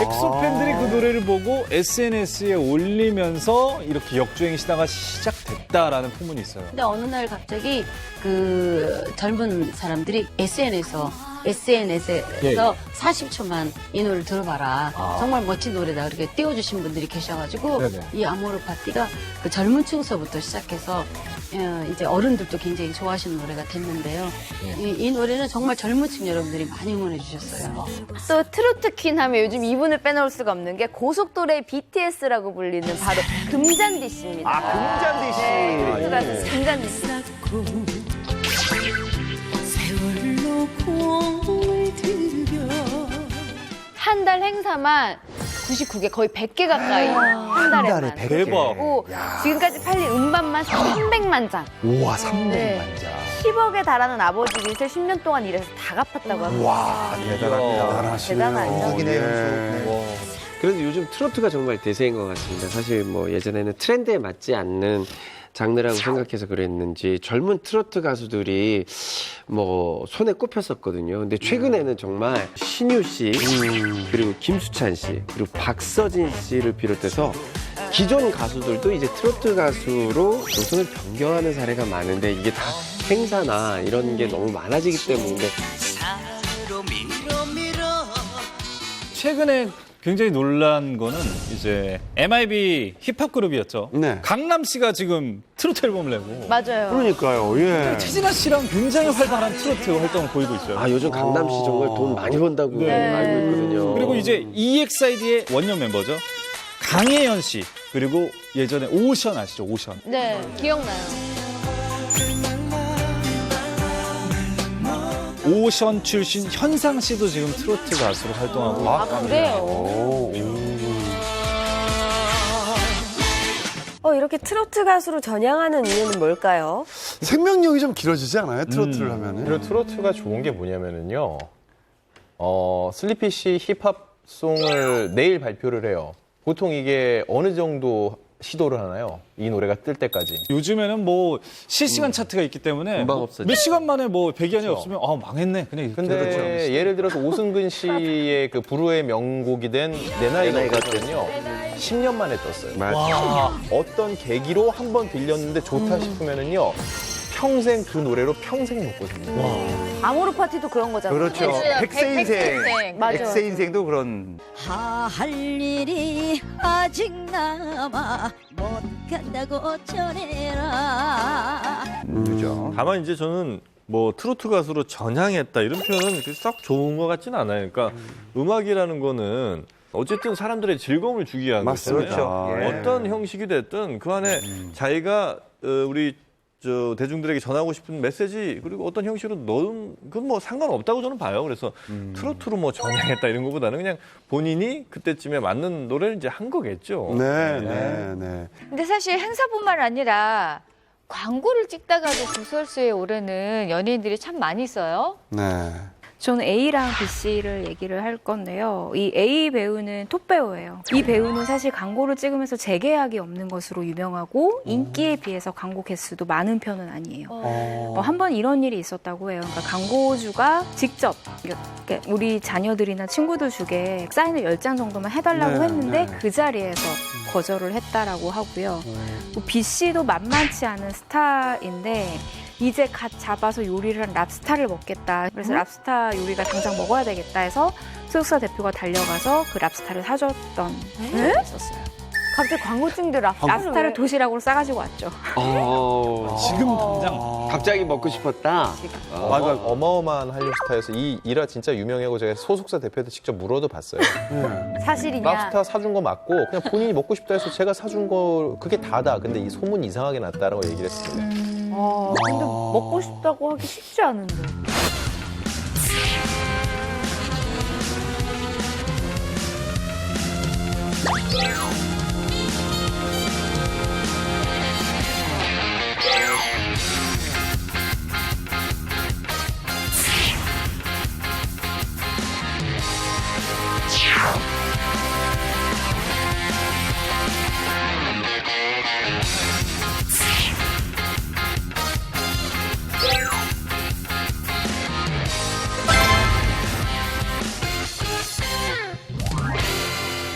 Speaker 2: 엑소 팬들이 그 노래를 보고 SNS에 올리면서 이렇게 역주행 신화가 시작됐다라는 풍문이 있어요.
Speaker 18: 근데 어느 날 갑자기 그 젊은 사람들이 SNS에서
Speaker 2: 예.
Speaker 18: 40초만 이 노래를 들어봐라. 정말 멋진 노래다. 이렇게 띄워주신 분들이 계셔가지고
Speaker 2: 네네.
Speaker 18: 이 아모르 파티가 그 젊은 층서부터 시작해서 이제 어른들도 굉장히 좋아하시는 노래가 됐는데요. 이 노래는 정말 젊은 층 여러분들이 많이 응원해 주셨어요.
Speaker 4: 또 트로트 퀸 하면 요즘 이분을 빼놓을 수가 없는 게 고속도로의 BTS라고 불리는 바로 금잔디 씨입니다.
Speaker 9: 금잔디 씨.
Speaker 4: 네, 트로트 가수 금잔디 씨. 한 달 행사만 99개, 거의 100개 가까이 한 달에만.
Speaker 2: 대박.
Speaker 4: 그리고 지금까지 팔린 음반만 300만 장.
Speaker 9: 우와, 300만
Speaker 4: 네.
Speaker 9: 장.
Speaker 4: 10억에 달하는 아버지 빚을 10년 동안 일해서 다 갚았다고 합니다.
Speaker 9: 와, 대단합니다.
Speaker 4: 대단하죠.
Speaker 8: 그래도 요즘 트로트가 정말 대세인 것 같습니다. 사실 뭐 예전에는 트렌드에 맞지 않는 장르라고 생각해서 그랬는지 젊은 트로트 가수들이 뭐 손에 꼽혔었거든요. 근데 최근에는 정말 신유 씨, 그리고 김수찬 씨, 그리고 박서진 씨를 비롯해서 기존 가수들도 이제 트로트 가수로 노선을 변경하는 사례가 많은데 이게 다 행사나 이런 게 너무 많아지기 때문에
Speaker 2: 최근에 굉장히 놀란 거는 이제 MIB 힙합 그룹이었죠.
Speaker 1: 네.
Speaker 2: 강남 씨가 지금 트로트 앨범을 내고.
Speaker 4: 맞아요.
Speaker 1: 그러니까요. 예.
Speaker 2: 최진아 씨랑 굉장히 활발한 트로트 활동을 보이고 있어요.
Speaker 8: 아 요즘 강남 씨 정말 돈 많이 번다고 알고 있거든요.
Speaker 2: 그리고 이제 EXID의 원년 멤버죠. 강혜연 씨, 그리고 예전에 오션 아시죠? 오션.
Speaker 4: 네, 기억나요.
Speaker 2: 오션 출신 현상 씨도 지금 트로트 가수로 활동하고 있고.
Speaker 4: 아, 그래요?
Speaker 3: 이렇게 트로트 가수로 전향하는 이유는 뭘까요?
Speaker 1: 생명력이 좀 길어지지 않아요? 트로트를 하면은.
Speaker 7: 그리고 트로트가 좋은 게 뭐냐면은요. 슬리피 씨 힙합송을 내일 발표를 해요. 보통 이게 어느 정도 시도를 하나요? 이 노래가 뜰 때까지.
Speaker 2: 요즘에는 뭐 실시간 차트가 있기 때문에
Speaker 7: 금방
Speaker 2: 뭐
Speaker 7: 없어져.
Speaker 2: 몇 시간 만에 뭐 100위 안에
Speaker 7: 그렇죠.
Speaker 2: 없으면 망했네. 그냥
Speaker 7: 근데
Speaker 2: 이렇게
Speaker 7: 예를 들어서 오승근 씨의 그 불후의 명곡이 된 내 나이가 어땠거든요. 10년 만에 떴어요.
Speaker 8: 맞아.
Speaker 7: 어떤 계기로 한 번 들렸는데 좋다 싶으면은요. 평생 그 노래로 평생 먹고 삽니다.
Speaker 4: 아모르 파티도 그런 거잖아요.
Speaker 9: 그렇죠. 백세 인생.
Speaker 4: 맞아요.
Speaker 9: 백세 인생도 그런.
Speaker 16: 할 일이 아직 남아 못 간다고 전해라.
Speaker 9: 그죠.
Speaker 11: 다만 이제 저는 뭐 트로트 가수로 전향했다 이런 표현은 그렇게 썩 좋은 것 같지는 않아요. 그러니까 음악이라는 거는 어쨌든 사람들의 즐거움을 주기 위한 거잖아요.
Speaker 9: 그렇죠. 예.
Speaker 11: 어떤 형식이 됐든 그 안에 자기가 우리 대중들에게 전하고 싶은 메시지 그리고 어떤 형식으로 넣은 그건 뭐 상관없다고 저는 봐요. 그래서 트로트로 뭐 전향했다 이런 것보다는 그냥 본인이 그때쯤에 맞는 노래를 이제 한 거겠죠.
Speaker 1: 네.
Speaker 6: 근데 사실 행사뿐만 아니라 광고를 찍다가도 구설수에 오르는 연예인들이 참 많이 있어요.
Speaker 1: 네.
Speaker 5: 저는 A랑 B 씨를 얘기를 할 건데요. 이 A 배우는 톱 배우예요. 이 배우는 사실 광고를 찍으면서 재계약이 없는 것으로 유명하고 인기에 비해서 광고 개수도 많은 편은 아니에요. 한 번 이런 일이 있었다고 해요. 그러니까 광고주가 직접 우리 자녀들이나 친구들 중에 사인을 10장 정도만 해달라고 했는데 그 자리에서 거절을 했다라고 하고요. B 씨도 만만치 않은 스타인데 이제 갓 잡아서 요리를 한 랍스타를 먹겠다. 그래서 랍스타 요리가 당장 먹어야 되겠다 해서 소속사 대표가 달려가서 그 랍스타를 사줬던 적이 있었어요.
Speaker 4: 갑자기 광고 찍는데
Speaker 5: 랍스타를 도시락으로 싸가지고 왔죠.
Speaker 2: 지금 당장
Speaker 8: 갑자기 먹고 싶었다.
Speaker 7: 맞아, 어마어마한 한류 스타여서 이 일화 진짜 유명하고 제가 소속사 대표한테 직접 물어도 봤어요.
Speaker 4: 사실이냐?
Speaker 7: 랍스타 사준 거 맞고 그냥 본인이 먹고 싶다 해서 제가 사준 거 그게 다다. 근데 이 소문이 이상하게 났다라고 얘기를 했습니다.
Speaker 4: 근데 먹고 싶다고 하기 쉽지 않은데.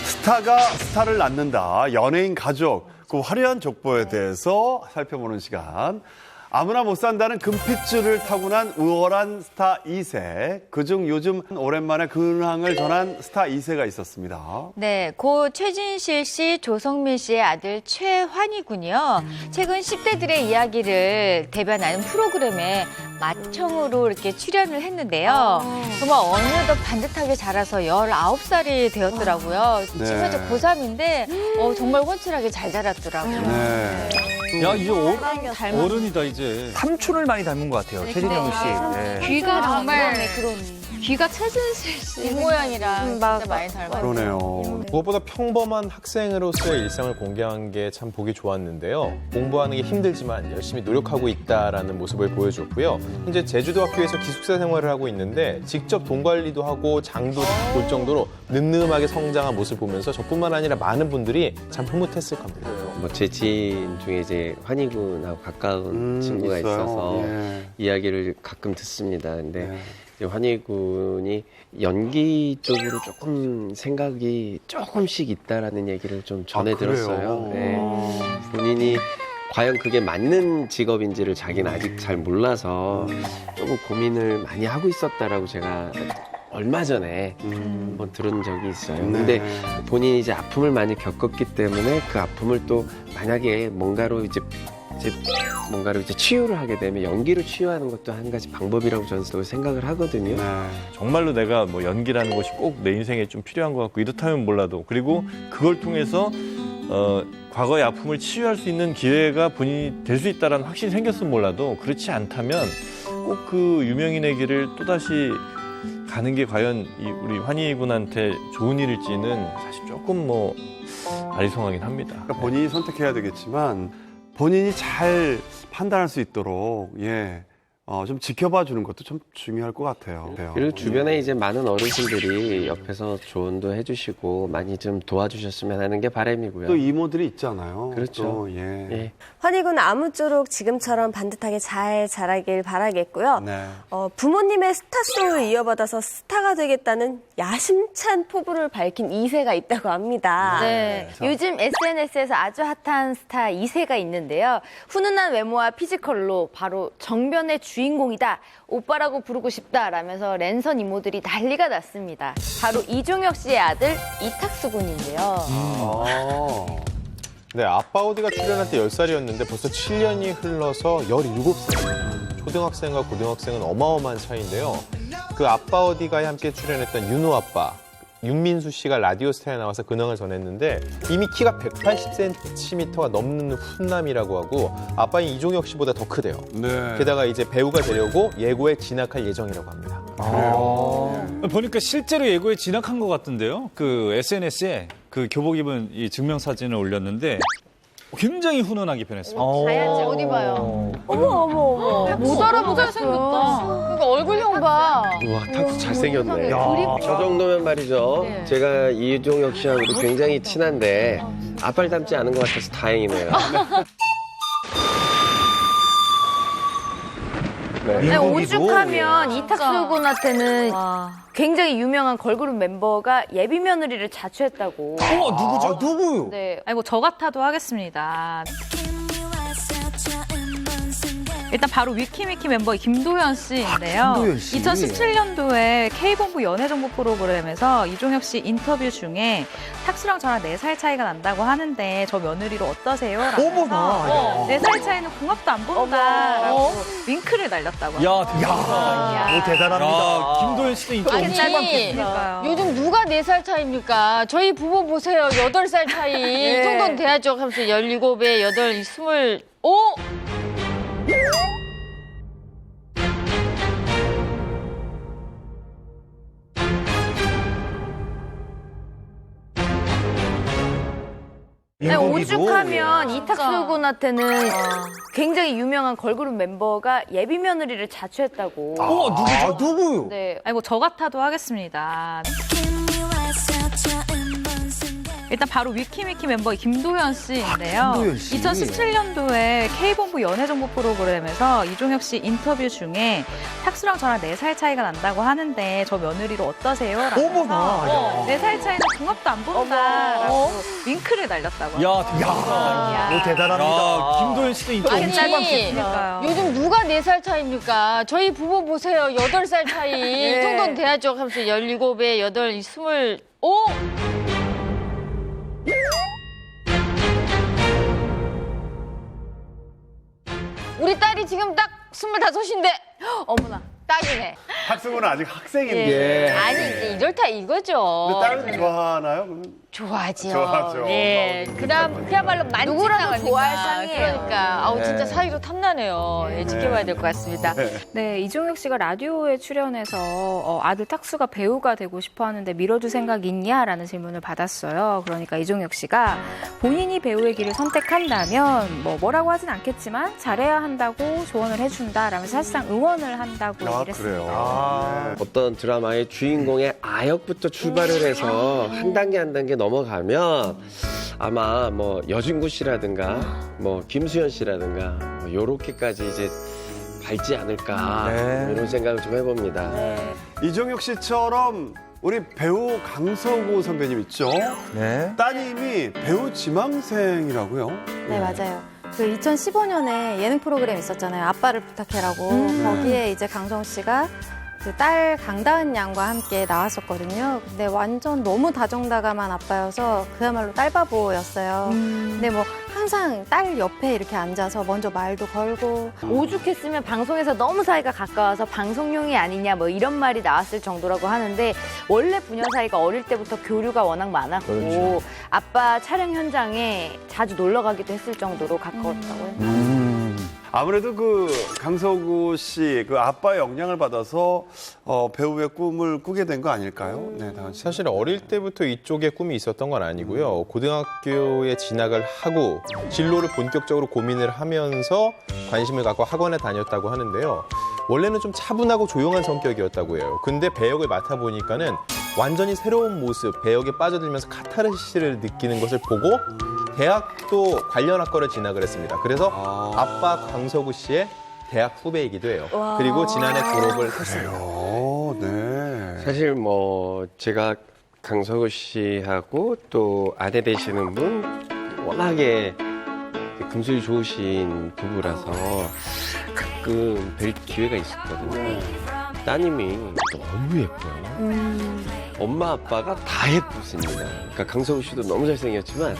Speaker 1: 스타가 스타를 낳는다. 연예인 가족, 그 화려한 족보에 대해서 살펴보는 시간. 아무나 못 산다는 금핏줄을 타고난 우월한 스타 2세. 그중 요즘 오랜만에 근황을 전한 스타 2세가 있었습니다.
Speaker 6: 네, 고 최진실 씨, 조성민 씨의 아들 최환이군요. 최근 10대들의 이야기를 대변하는 프로그램에 맏형으로 이렇게 출연을 했는데요. 정말 어느덧 반듯하게 자라서 19살이 되었더라고요.
Speaker 1: 네.
Speaker 6: 지금 현재 고3인데 정말 훤칠하게 잘 자랐더라고요.
Speaker 1: 네.
Speaker 2: 야, 이제 어른이다, 이제.
Speaker 9: 삼촌을 많이 닮은 것 같아요. 최진영 씨. 네.
Speaker 6: 귀가 정말
Speaker 14: 귀가 최진실 씨
Speaker 6: 입모양이랑 진짜 많이 닮았어요.
Speaker 1: 그러네요.
Speaker 7: 무엇보다 평범한 학생으로서의 일상을 공개한 게 참 보기 좋았는데요. 공부하는 게 힘들지만 열심히 노력하고 있다라는 모습을 보여줬고요. 현재 제주도학교에서 기숙사 생활을 하고 있는데 직접 돈 관리도 하고 장도 볼 정도로 늠름하게 성장한 모습을 보면서 저뿐만 아니라 많은 분들이 참 흐뭇했을 겁니다.
Speaker 8: 뭐 제 지인 중에 이제 환희군하고 가까운 친구가
Speaker 1: 있어요?
Speaker 8: 있어서
Speaker 1: 네.
Speaker 8: 이야기를 가끔 듣습니다. 근데 이제 환희군이 연기 쪽으로 조금 생각이 조금씩 있다라는 얘기를 좀 전해 들었어요. 네. 본인이 과연 그게 맞는 직업인지를 자기는 아직 잘 몰라서 조금 고민을 많이 하고 있었다라고 제가 얼마 전에 한번 들은 적이 있어요. 근데 본인이 이제 아픔을 많이 겪었기 때문에 그 아픔을 또 만약에 뭔가로 이제 치유를 하게 되면 연기를 치유하는 것도 한 가지 방법이라고 저는 또 생각을 하거든요.
Speaker 11: 정말로 내가 뭐 연기라는 것이 꼭 내 인생에 좀 필요한 것 같고 이렇다면 몰라도 그리고 그걸 통해서 과거의 아픔을 치유할 수 있는 기회가 본인이 될 수 있다는 확신이 생겼으면 몰라도 그렇지 않다면 꼭 그 유명인의 길을 또다시 가는 게 과연 우리 환희 군한테 좋은 일일지는 사실 조금 뭐 아리송하긴 합니다.
Speaker 1: 그러니까 본인이 선택해야 되겠지만 본인이 잘 판단할 수 있도록 좀 지켜봐 주는 것도 좀 중요할 것 같아요.
Speaker 8: 그리고 주변에 이제 많은 어르신들이 옆에서 조언도 해주시고 많이 좀 도와주셨으면 하는 게 바람이고요.
Speaker 1: 또 이모들이 있잖아요.
Speaker 8: 그렇죠.
Speaker 1: 또,
Speaker 3: 환희군 아무쪼록 지금처럼 반듯하게 잘 자라길 바라겠고요.
Speaker 1: 네.
Speaker 3: 부모님의 스타송을 이어받아서 스타가 되겠다는 야심찬 포부를 밝힌 2세가 있다고 합니다.
Speaker 4: 네. 요즘 SNS에서 아주 핫한 스타 2세가 있는데요. 훈훈한 외모와 피지컬로 바로 정변의 주인공이다. 오빠라고 부르고 싶다. 라면서 랜선 이모들이 난리가 났습니다. 바로 이종혁 씨의 아들 이탁수 군인데요.
Speaker 7: 네, 아빠 어디가 출연할 때 10살이었는데 벌써 7년이 흘러서 17살. 초등학생과 고등학생은 어마어마한 차이인데요. 그 아빠 어디가에 함께 출연했던 윤호 아빠, 윤민수 씨가 라디오스타에 나와서 근황을 전했는데 이미 키가 180cm가 넘는 훈남이라고 하고 아빠인 이종혁 씨보다 더 크대요. 게다가 이제 배우가 되려고 예고에 진학할 예정이라고 합니다.
Speaker 2: 보니까 실제로 예고에 진학한 것 같은데요. 그 SNS에 그 교복 입은 이 증명사진을 올렸는데 굉장히 훈훈하게 변했습니다.
Speaker 6: 자야지 어디 봐요.
Speaker 3: 어머.
Speaker 6: 못 알아보겠어. 그러니까 얼굴형 봐.
Speaker 8: 와, 탁수 잘생겼네.
Speaker 6: 그립다.
Speaker 8: 저 정도면 말이죠.
Speaker 6: 네.
Speaker 8: 제가 이종혁 씨하고도 굉장히 친한데 아빠를 닮지 않은 것 같아서 다행이네요.
Speaker 4: 네, 오죽하면 이탁수 군한테는 굉장히 유명한 걸그룹 멤버가 예비 며느리를 자처했다고.
Speaker 9: 누구죠? 누구요?
Speaker 4: 네.
Speaker 5: 아이고 저 같아도 하겠습니다. 일단 바로 위키미키 멤버 김도현 씨인데요.
Speaker 9: 김도현 씨.
Speaker 5: 2017년도에 K본부 연애정보 프로그램에서 이종혁 씨 인터뷰 중에 탁수랑 저랑 4살 차이가 난다고 하는데 저 며느리로 어떠세요?
Speaker 9: 어머나.
Speaker 5: 4살 차이는 궁합도 안 본다라고 윙크를 날렸다고 합니다.
Speaker 9: 오, 대단합니다.
Speaker 2: 야, 김도현 씨도 인기
Speaker 6: 아니,
Speaker 2: 엄청
Speaker 5: 그러니까요.
Speaker 6: 요즘 누가 4살 차이입니까? 저희 부부 보세요. 8살 차이. 이 정도는 돼야죠. 하면서 17에 8, 25.
Speaker 4: 네, 오죽하면 이탁수 군한테는 굉장히 유명한 걸그룹 멤버가 예비 며느리를 자처했다고.
Speaker 9: 누구요?
Speaker 4: 네.
Speaker 5: 아이고 저 같아도 하겠습니다. 일단 바로 위키미키 멤버 김도현 씨인데요.
Speaker 9: 김도현 씨.
Speaker 5: 2017년도에 K본부 연애정보 프로그램에서 이종혁 씨 인터뷰 중에 탁수랑 저랑 4살 차이가 난다고 하는데 저 며느리로 어떠세요?
Speaker 9: 어머나.
Speaker 5: 4살 차이는 궁합도 안 본다라고 윙크를 날렸다고 합니다.
Speaker 9: 오, 대단합니다.
Speaker 2: 야, 김도현 씨도 인기
Speaker 6: 아니,
Speaker 2: 엄청
Speaker 5: 그러니까요.
Speaker 6: 요즘 누가 4살 차이입니까? 저희 부부 보세요. 8살 차이. 이 정도는 돼야죠. 하면서 17에 8, 25. 우리 딸이 지금 딱 25인데 어머나, 딱이네.
Speaker 1: 학생은 아직 학생인데.
Speaker 6: 예. 아니, 이제 이렇다 이거죠.
Speaker 1: 근데 딸은 좋아하나요? 그러면?
Speaker 6: 좋아하죠.
Speaker 1: 좋아하죠.
Speaker 6: 네. 그야말로
Speaker 4: 누구라도 좋아할 상이에요.
Speaker 6: 그러니까. 아우, 진짜
Speaker 1: 네.
Speaker 6: 사이로 탐나네요. 예, 지켜봐야 될 것 같습니다.
Speaker 5: 네, 이종혁 씨가 라디오에 출연해서 아들 탁수가 배우가 되고 싶어 하는데 밀어줄 생각 있냐라는 질문을 받았어요. 그러니까 이종혁 씨가 본인이 배우의 길을 선택한다면 뭐라고 하진 않겠지만 잘해야 한다고 조언을 해준다라면서 사실상 응원을 한다고 얘기를 했습니다.
Speaker 8: 어떤 드라마의 주인공의 아역부터 출발을 해서 한 단계 한 단계 넘어가면 아마 뭐 여진구 씨라든가 뭐 김수현 씨라든가 뭐 요렇게까지 이제 밟지 않을까 이런 생각을 좀 해봅니다.
Speaker 1: 이종혁 씨처럼 우리 배우 강서구 선배님 있죠?
Speaker 9: 네.
Speaker 1: 따님이 배우 지망생이라고요?
Speaker 10: 네, 맞아요. 그 2015년에 예능 프로그램 있었잖아요. 아빠를 부탁해라고. 거기에 이제 강성우 씨가 그 딸 강다은 양과 함께 나왔었거든요. 근데 완전 너무 다정다감한 아빠여서 그야말로 딸바보였어요. 근데 뭐 항상 딸 옆에 이렇게 앉아서 먼저 말도 걸고.
Speaker 4: 오죽했으면 방송에서 너무 사이가 가까워서 방송용이 아니냐 뭐 이런 말이 나왔을 정도라고 하는데 원래 부녀 사이가 어릴 때부터 교류가 워낙 많았고
Speaker 1: 그렇죠.
Speaker 4: 아빠 촬영 현장에 자주 놀러 가기도 했을 정도로 가까웠다고 해요.
Speaker 1: 아무래도 그 강서구 씨 그 아빠의 영향을 받아서 배우의 꿈을 꾸게 된 거 아닐까요? 네, 다은 씨.
Speaker 7: 사실 어릴 때부터 이쪽에 꿈이 있었던 건 아니고요. 고등학교에 진학을 하고 진로를 본격적으로 고민을 하면서 관심을 갖고 학원에 다녔다고 하는데요. 원래는 좀 차분하고 조용한 성격이었다고 해요. 근데 배역을 맡아보니까는 완전히 새로운 모습, 배역에 빠져들면서 카타르시스를 느끼는 것을 보고 대학도 관련 학과를 진학을 했습니다. 그래서 아빠 강서구 씨의 대학 후배이기도 해요. 그리고 지난해 졸업을 했습니다.
Speaker 1: 네.
Speaker 8: 사실 뭐 제가 강서구 씨하고 또 아내 되시는 분 워낙에 금술이 좋으신 부부라서 가끔 뵐 기회가 있었거든요. 따님이 너무 예뻐요. 엄마 아빠가 다 예쁘십니다. 그러니까 강서구 씨도 너무 잘생겼지만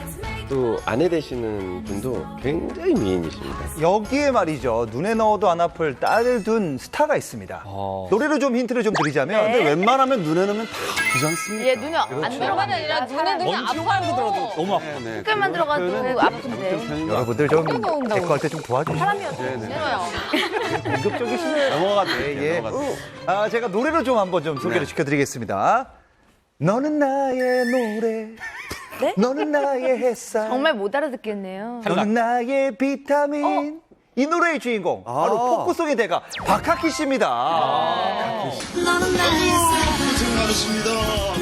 Speaker 8: 또 아내 되시는 분도 굉장히 미인이십니다.
Speaker 9: 여기에 말이죠. 눈에 넣어도 안 아플 딸을 둔 스타가 있습니다. 노래로 좀 힌트를 좀 드리자면
Speaker 1: 근데 웬만하면 눈에 넣으면 다 아프지 않습니까?
Speaker 4: 예, 눈이 안 들어가는 아니라 눈에 넣으면 아파요.
Speaker 2: 너무 아파.
Speaker 4: 색깔만 들어가도 아픈데.
Speaker 9: 여러분들 좀 데코할 때 좀 도와주시죠.
Speaker 4: 싫어요.
Speaker 9: 공격적이시네요.
Speaker 1: 넘어갔대요.
Speaker 9: 아, 제가 노래로 좀 한번 좀 소개를 시켜드리겠습니다. 너는 나의 노래.
Speaker 4: 네?
Speaker 9: 너는 나의 햇살.
Speaker 4: 정말 못 알아듣겠네요.
Speaker 9: 너는 나의 비타민. 이 노래의 주인공 바로 포크송의 대가 박학기 씨입니다.
Speaker 19: 너는 나의 고생 많으십니다.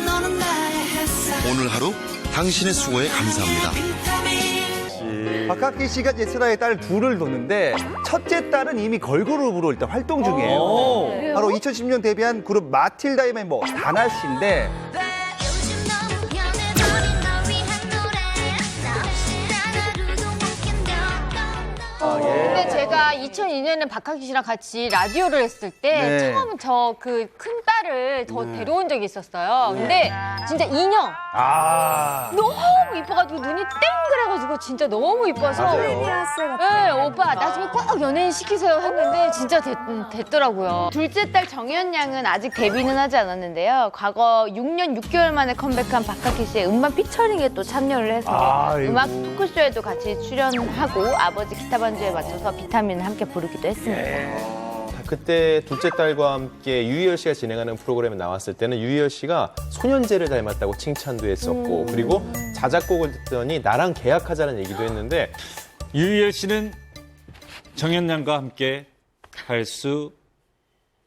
Speaker 19: 너는 나의 햇살. 오늘 하루 당신의 수고에 감사합니다.
Speaker 9: 박학기 씨가 제스라의 딸 둘을 뒀는데 첫째 딸은 이미 걸그룹으로 일단 활동 중이에요. 바로 2010년 데뷔한 그룹 마틸다의 멤버 다나 씨인데
Speaker 6: 근데 제가 2002년에 박학기 씨랑 같이 라디오를 했을 때
Speaker 9: 네.
Speaker 6: 처음 저 그 큰 딸을 더 데려온 적이 있었어요. 근데 진짜 인형 너무 이뻐가지고 눈이 땡그래가지고 진짜 너무 이뻐서 네, 오빠 나중에 꼭 연예인 시키세요 했는데 진짜 됐더라고요.
Speaker 4: 둘째 딸 정현 양은 아직 데뷔는 하지 않았는데요. 과거 6년 6개월 만에 컴백한 박학기 씨의 음반 피처링에 또 참여를 해서 음악 토크쇼에도 같이 출연하고 아버지 기타 반주에 맞춰서 비타민을 함께 부르기도 했습니다.
Speaker 7: 그때 둘째 딸과 함께 유희열 씨가 진행하는 프로그램에 나왔을 때는 유희열 씨가 손현재를 닮았다고 칭찬도 했었고 그리고 자작곡을 듣더니 나랑 계약하자는 얘기도 했는데
Speaker 2: 유희열 씨는 정현양과 함께 할 수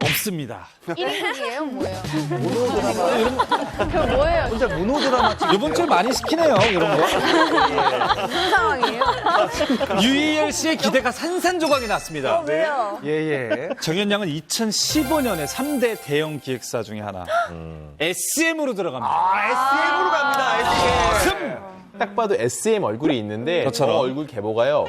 Speaker 2: 없습니다.
Speaker 4: 1인이에요? 뭐예요?
Speaker 9: 모노드라마.
Speaker 4: 뭐예요?
Speaker 9: 혼자 모노드라마 찍
Speaker 2: 이번 주에 많이 시키네요, 이런 거.
Speaker 4: 무슨 상황이에요?
Speaker 2: 유희열 씨의 기대가 산산조각이 났습니다.
Speaker 4: 왜요?
Speaker 9: 예.
Speaker 2: 정현양은 2015년에 3대 대형 기획사 중에 하나, SM으로 들어갑니다.
Speaker 9: SM으로 갑니다. SM.
Speaker 7: 딱 봐도 SM 얼굴이 있는데 저
Speaker 2: 저처럼.
Speaker 7: 얼굴 계보가요.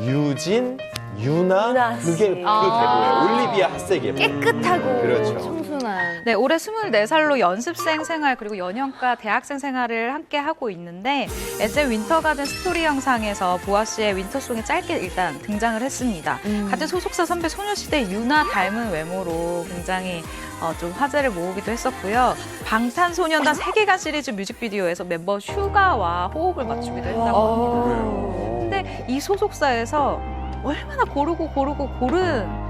Speaker 7: 유진, 유나 그게 그 계보예요. 올리비아 핫색이
Speaker 4: 깨끗하고
Speaker 7: 그렇죠.
Speaker 4: 청순한.
Speaker 5: 네, 올해 24살로 연습생 생활 그리고 연영과 대학생 생활을 함께 하고 있는데 SM 윈터가든 스토리 영상에서 보아 씨의 윈터송이 짧게 일단 등장을 했습니다. 같은 소속사 선배 소녀시대 유나 닮은 외모로 굉장히 좀 화제를 모으기도 했었고요. 방탄소년단 세계관 시리즈 뮤직비디오에서 멤버 슈가와 호흡을 맞추기도 했다고 합니다. 근데 이 소속사에서 얼마나 고른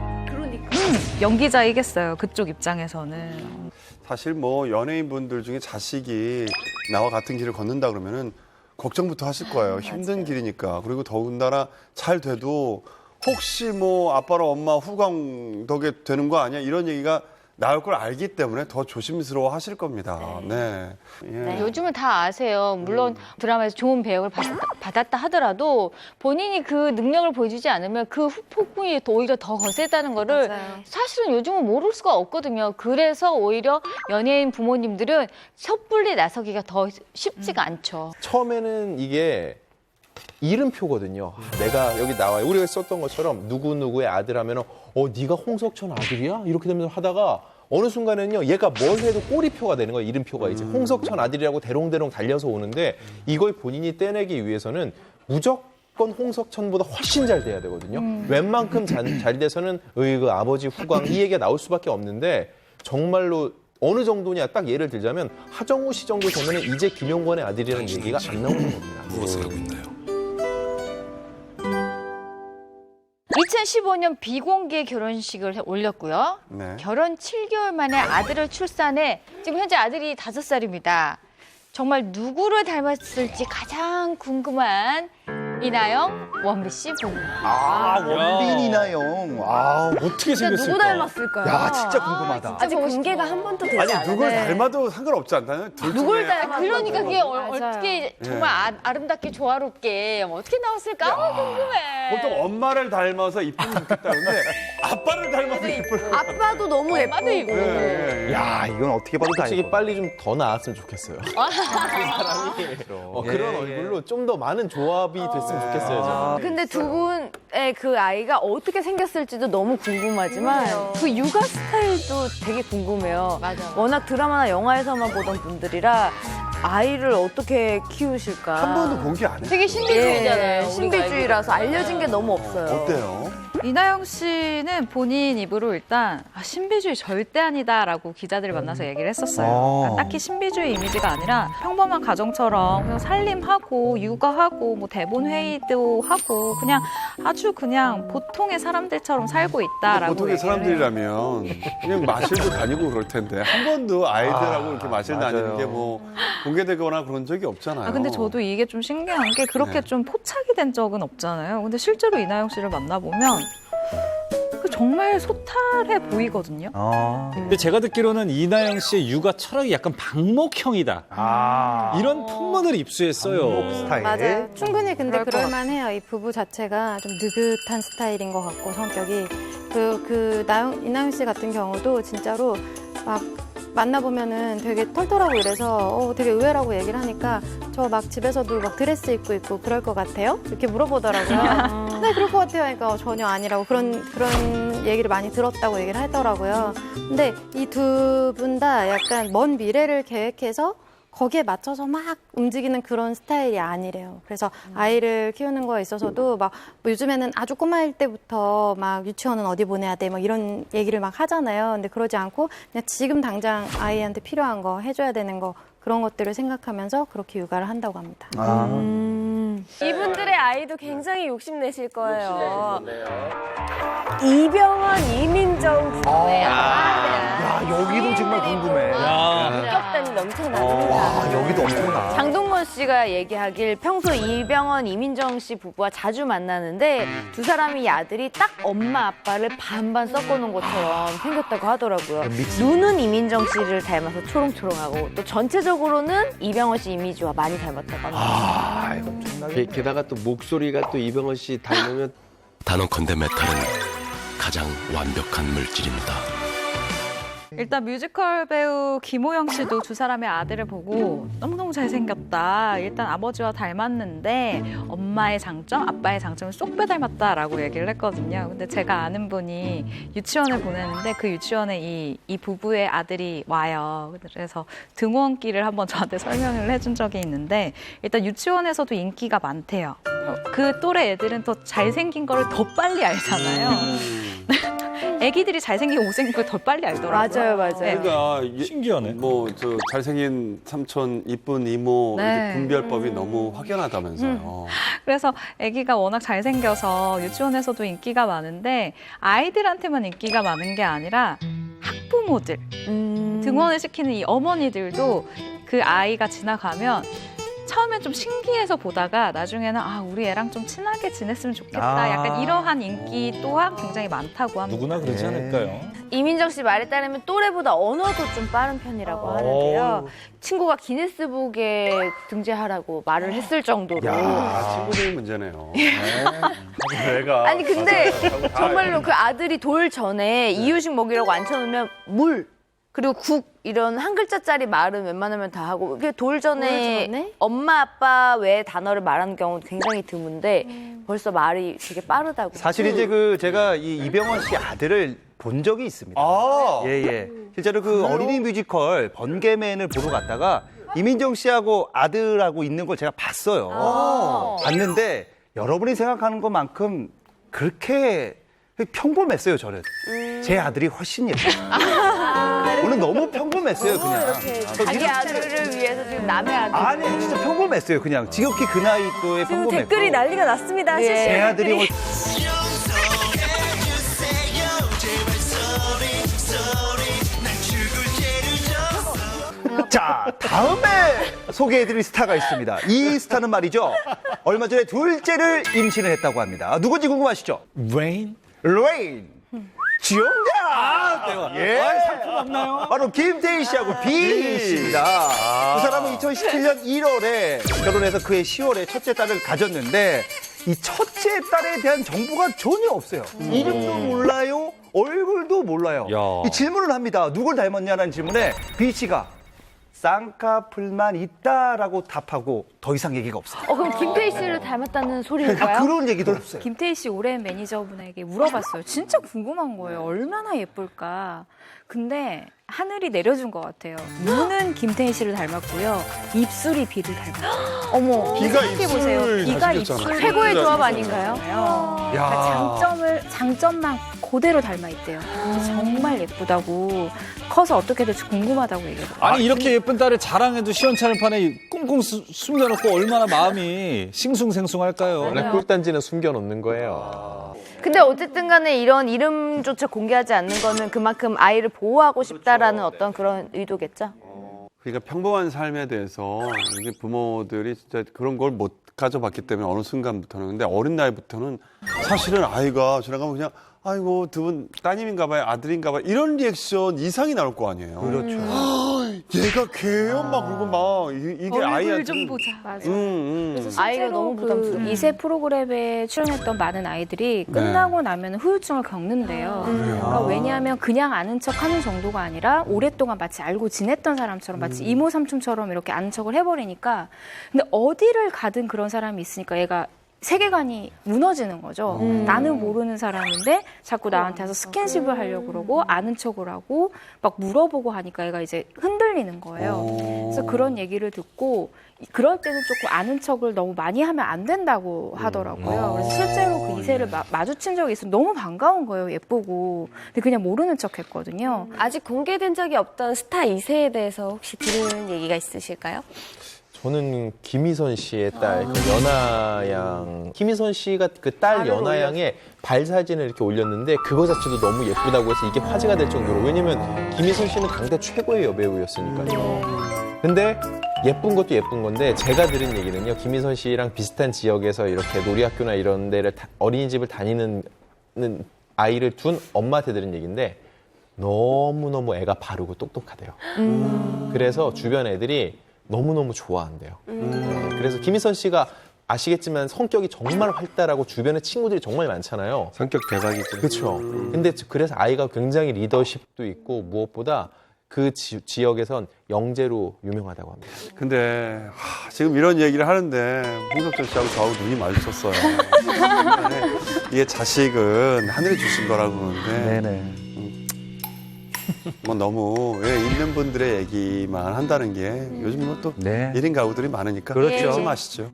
Speaker 5: 연기자이겠어요. 그쪽 입장에서는.
Speaker 1: 사실 뭐 연예인분들 중에 자식이 나와 같은 길을 걷는다 그러면은 걱정부터 하실 거예요. 힘든 길이니까. 그리고 더군다나 잘 돼도 혹시 뭐 아빠랑 엄마 후광 덕에 되는 거 아니야? 이런 얘기가 나올 걸 알기 때문에 더 조심스러워 하실 겁니다. 네. 예.
Speaker 6: 요즘은 다 아세요. 물론 드라마에서 좋은 배역을 받았다 하더라도 본인이 그 능력을 보여주지 않으면 그 후폭풍이 오히려 더 거세다는 거를 사실은 요즘은 모를 수가 없거든요. 그래서 오히려 연예인 부모님들은 섣불리 나서기가 더 쉽지가 않죠.
Speaker 7: 처음에는 이게 이름표거든요. 내가 여기 나와요. 우리가 썼던 것처럼 누구누구의 아들 하면은 네가 홍석천 아들이야? 이렇게 되면서 하다가 어느 순간에는요. 얘가 뭘 해도 꼬리표가 되는 거예요. 이름표가 이제 홍석천 아들이라고 대롱대롱 달려서 오는데 이걸 본인이 떼내기 위해서는 무조건 홍석천보다 훨씬 잘 돼야 되거든요. 웬만큼 잘 돼서는 그 아버지 후광 이 얘기가 나올 수밖에 없는데 정말로 어느 정도냐 딱 예를 들자면 하정우 씨 정도 되면 이제 김용건의 아들이라는 얘기가 안 나오는 겁니다.
Speaker 17: 무엇을 하고 있나요?
Speaker 6: 2015년 비공개 결혼식을 올렸고요.
Speaker 1: 네.
Speaker 6: 결혼 7개월 만에 아들을 출산해 지금 현재 아들이 5살입니다. 정말 누구를 닮았을지 가장 궁금한 이나영, 원빈 씨 부부입니다.
Speaker 9: 원빈 이나영.
Speaker 2: 어떻게 생겼을까?
Speaker 3: 누구 닮았을까요?
Speaker 9: 야, 진짜 궁금하다.
Speaker 3: 아직 공개가 한 번도 되지 않아요.
Speaker 1: 아니 누굴 닮아도 상관없지 않나요?
Speaker 6: 누굴 닮아? 그러니까 그게 어떻게 정말 아름답게 조화롭게 어떻게 나왔을까? 궁금해.
Speaker 1: 보통 엄마를 닮아서 이쁘면 좋겠다는데 아빠를 닮아서 이쁠.
Speaker 3: 아빠도 너무 예쁘고.
Speaker 9: 야, 이건 어떻게 봐도
Speaker 7: 솔직히
Speaker 9: 다행이고.
Speaker 7: 빨리 좀 더 나았으면 좋겠어요. 그 사람이 그런 얼굴로 좀 더 많은 조합이 됐으면 좋겠어요. 저는.
Speaker 4: 근데 두 분의 그 아이가 어떻게 생겼을지도 너무 궁금하지만 그 육아 스타일도 되게 궁금해요.
Speaker 6: 맞아.
Speaker 4: 워낙 드라마나 영화에서만 보던 분들이라 아이를 어떻게 키우실까.
Speaker 1: 한 번도 공개 안 했어요.
Speaker 6: 되게 신비주의잖아요. 우리가
Speaker 4: 신비주의라서 알려진 게 너무 없어요.
Speaker 1: 어때요?
Speaker 5: 이나영 씨는 본인 입으로 일단 신비주의 절대 아니다라고 기자들을 만나서 얘기를 했었어요. 그러니까 딱히 신비주의 이미지가 아니라 평범한 가정처럼 그냥 살림하고 육아하고 뭐 대본 회의도 하고 그냥 아주 그냥 보통의 사람들처럼 살고 있다라고
Speaker 1: 보통의
Speaker 5: 얘기를 해요.
Speaker 1: 사람들이라면 그냥 마실도 다니고 그럴 텐데 한 번도 아이들하고 이렇게 마실 다니는 게 뭐 공개되거나 그런 적이 없잖아요.
Speaker 5: 근데 저도 이게 좀 신기한 게 그렇게 좀 포착이 된 적은 없잖아요. 근데 실제로 이나영 씨를 만나보면 정말 소탈해 보이거든요.
Speaker 2: 근데 제가 듣기로는 이나영 씨의 육아 철학이 약간 방목형이다. 이런 풍문을 입수했어요.
Speaker 10: 맞아요. 충분히 근데
Speaker 5: 그럴 것
Speaker 10: 그럴만해요. 이 부부 자체가 좀 느긋한 스타일인 것 같고 성격이 이나영 씨 같은 경우도 진짜로 막 만나보면은 되게 털털하고 이래서 되게 의외라고 얘기를 하니까 저 막 집에서도 막 드레스 입고 있고 그럴 것 같아요? 이렇게 물어보더라고요. 네, 그럴 것 같아요. 그러니까 전혀 아니라고 그런 얘기를 많이 들었다고 얘기를 하더라고요. 근데 이 두 분 다 약간 먼 미래를 계획해서 거기에 맞춰서 막 움직이는 그런 스타일이 아니래요. 그래서 아이를 키우는 거에 있어서도 막 요즘에는 아주 꼬마일 때부터 막 유치원은 어디 보내야 돼 막 이런 얘기를 막 하잖아요. 근데 그러지 않고 그냥 지금 당장 아이한테 필요한 거 해줘야 되는 거 그런 것들을 생각하면서 그렇게 육아를 한다고 합니다.
Speaker 3: 이분들의 아이도 굉장히 욕심내실 거예요. 이병헌, 이민정 부부예요.
Speaker 9: 야, 여기도 정말 궁금해.
Speaker 3: 인격단이 넘쳐납니다.
Speaker 9: 와, 여기도 엄청나.
Speaker 4: 장동건 씨가 얘기하길 평소 이병헌, 이민정 씨 부부와 자주 만나는데 두 사람이 이 아들이 딱 엄마 아빠를 반반 섞어놓은 것처럼 생겼다고 하더라고요. 눈은 이민정 씨를 닮아서 초롱초롱하고 또 전체적으로는 이병헌 씨 이미지와 많이 닮았다고 합니다.
Speaker 9: 이거 엄청나게.
Speaker 8: 게다가 또 목소리가 또 이병헌 씨 닮으면
Speaker 17: 단언컨대 메탈은 가장 완벽한 물질입니다.
Speaker 5: 일단 뮤지컬 배우 김호영 씨도 두 사람의 아들을 보고 너무너무 잘생겼다. 일단 아버지와 닮았는데 엄마의 장점, 아빠의 장점을 쏙 빼닮았다라고 얘기를 했거든요. 근데 제가 아는 분이 유치원을 보내는데 그 유치원에 이 부부의 아들이 와요. 그래서 등원기를 한번 저한테 설명을 해준 적이 있는데 일단 유치원에서도 인기가 많대요. 그 또래 애들은 더 잘생긴 거를 더 빨리 알잖아요. 애기들이 잘생기고 못생긴 걸 더 빨리 알더라고요.
Speaker 4: 맞아요.
Speaker 1: 그러니까
Speaker 2: 신기하네.
Speaker 1: 뭐 저 잘생긴 삼촌, 이쁜 이모
Speaker 5: 네.
Speaker 1: 이렇게 분별법이 너무 확연하다면서요.
Speaker 5: 그래서 아기가 워낙 잘생겨서 유치원에서도 인기가 많은데 아이들한테만 인기가 많은 게 아니라 학부모들, 등원을 시키는 이 어머니들도 그 아이가 지나가면 처음엔 좀 신기해서 보다가 나중에는 아 우리 애랑 좀 친하게 지냈으면 좋겠다. 약간 이러한 인기 또한 굉장히 많다고 합니다.
Speaker 2: 누구나 그러지 않을까요?
Speaker 4: 이민정 씨 말에 따르면 또래보다 언어도 좀 빠른 편이라고 하는데요. 친구가 기네스북에 등재하라고 말을 했을 정도로.
Speaker 1: 친구들이 문제네요. 내가
Speaker 4: 아니 근데
Speaker 1: 맞아요.
Speaker 4: 정말로 그 아들이 돌 전에 이유식 먹이라고 앉혀놓으면 물 그리고 국 이런 한 글자짜리 말은 웬만하면 다 하고 돌 전에 엄마 아빠 외의 단어를 말하는 경우는 굉장히 드문데 벌써 말이 되게 빠르다고.
Speaker 9: 사실 이제 제가 이 이병헌 씨 아들을 본 적이 있습니다. 예. 실제로 그 어린이 뮤지컬 번개맨을 보러 갔다가 이민정 씨하고 아들하고 있는 걸 제가 봤어요. 봤는데 여러분이 생각하는 것만큼 그렇게 평범했어요, 저는. 제 아들이 훨씬 예뻐요. 오늘 너무 평범했어요, 그냥.
Speaker 4: 자기 아들을 위해서 지금 남의 아들.
Speaker 9: 아니, 진짜 평범했어요, 그냥. 지극히 그 나이 또에
Speaker 3: 지금
Speaker 9: 평범했고.
Speaker 3: 댓글이 난리가 났습니다. 실시간
Speaker 9: 제 아들이
Speaker 3: 댓글이.
Speaker 9: 자, 다음에 소개해드릴 스타가 있습니다. 이 스타는 말이죠. 얼마 전에 둘째를 임신을 했다고 합니다. 누군지 궁금하시죠?
Speaker 2: 레인?
Speaker 9: 주영자! 예.
Speaker 2: 상품 맞나요?
Speaker 9: 바로 김태희 씨하고 비희 씨입니다. 두 사람은 2017년 1월에 결혼해서 그해 10월에 첫째 딸을 가졌는데 이 첫째 딸에 대한 정보가 전혀 없어요. 이름도 몰라요. 얼굴도 몰라요. 이 질문을 합니다. 누굴 닮았냐는 질문에 비희 씨가 쌍꺼풀만 있다라고 답하고 더 이상 얘기가 없어요.
Speaker 4: 그럼 김태희 씨를 닮았다는 소리인가요?
Speaker 9: 그런 얘기도 없어요.
Speaker 14: 김태희 씨 오랜 매니저분에게 물어봤어요. 진짜 궁금한 거예요. 얼마나 예쁠까. 근데 하늘이 내려준 것 같아요. 눈은 김태희 씨를 닮았고요. 입술이 비를 닮았어요.
Speaker 4: 어머.
Speaker 1: 비가
Speaker 14: 보세요.
Speaker 1: 입술
Speaker 14: 비가
Speaker 1: 잘생겼잖아요.
Speaker 14: 입술
Speaker 4: 최고의 조합 아닌가요?
Speaker 14: 그러니까 장점만 그대로 닮아 있대요. 정말 예쁘다고 커서 어떻게 될지 궁금하다고 얘기해요.
Speaker 2: 아니 이렇게 예쁜 딸을 자랑해도 시원찮은 판에 꽁꽁 숨겨놓고 얼마나 마음이 싱숭생숭할까요?
Speaker 7: 원래 꿀단지는 숨겨놓는 거예요.
Speaker 4: 근데 어쨌든 간에 이런 이름조차 공개하지 않는 거는 그만큼 아이를 보호하고 싶다라는 어떤 그런 의도겠죠?
Speaker 1: 그러니까 평범한 삶에 대해서 이게 부모들이 진짜 그런 걸 못 가져봤기 때문에 어느 순간부터는 근데 어린 나이부터는 사실은 아이가 지나가면 그냥 아이고 두 분 따님인가 봐요 아들인가 봐요 이런 리액션 이상이 나올 거 아니에요.
Speaker 9: 그렇죠.
Speaker 1: 얘가 걔요 막 그러고 막 이게 아이한테
Speaker 14: 얼굴 좀 보자. 맞아.
Speaker 4: 그래서 아이가 너무 부담스러워.
Speaker 14: 2세 프로그램에 출연했던 많은 아이들이 끝나고 나면 후유증을 겪는데요. 그러니까 왜냐하면 그냥 아는 척하는 정도가 아니라 오랫동안 마치 알고 지냈던 사람처럼 마치 이모 삼촌처럼 이렇게 아는 척을 해버리니까 근데 어디를 가든 그런 사람이 있으니까 얘가 세계관이 무너지는 거죠. 나는 모르는 사람인데 자꾸 나한테 와서 스킨십을 하려고 그러고 아는 척을 하고 막 물어보고 하니까 얘가 이제 흔들리는 거예요. 그래서 그런 얘기를 듣고 그럴 때는 조금 아는 척을 너무 많이 하면 안 된다고 하더라고요. 그래서 실제로 그 2세를 마주친 적이 있어서 너무 반가운 거예요. 예쁘고. 근데 그냥 모르는 척 했거든요.
Speaker 3: 아직 공개된 적이 없던 스타 2세에 대해서 혹시 들은 얘기가 있으실까요?
Speaker 7: 저는 김희선 씨의 딸, 그 연하양. 김희선 씨가 그 딸 연하양의 발 사진을 이렇게 올렸는데 그거 자체도 너무 예쁘다고 해서 이게 화제가 될 정도로. 왜냐면 김희선 씨는 강대 최고의 여배우였으니까요. 근데 예쁜 것도 예쁜 건데 제가 들은 얘기는요. 김희선 씨랑 비슷한 지역에서 이렇게 놀이학교나 이런 데를 어린이집을 다니는 아이를 둔 엄마한테 들은 얘기인데 너무너무 애가 바르고 똑똑하대요. 그래서 주변 애들이 너무너무 좋아한대요. 네, 그래서 김희선 씨가 아시겠지만 성격이 정말 활달하고 주변에 친구들이 정말 많잖아요.
Speaker 8: 성격 대박이죠.
Speaker 7: 그렇죠. 근데 그래서 아이가 굉장히 리더십도 있고 무엇보다 그 지역에선 영재로 유명하다고 합니다.
Speaker 1: 근데 지금 이런 얘기를 하는데 홍석천 씨하고 저하고 눈이 마주쳤어요. 이게 자식은 하늘이 주신 거라고 그러는데
Speaker 9: 네네.
Speaker 1: 뭐 너무 있는 분들의 얘기만 한다는 게 요즘 뭐 또 1인 가구들이 많으니까
Speaker 9: 그렇죠.
Speaker 1: 하지 마시죠.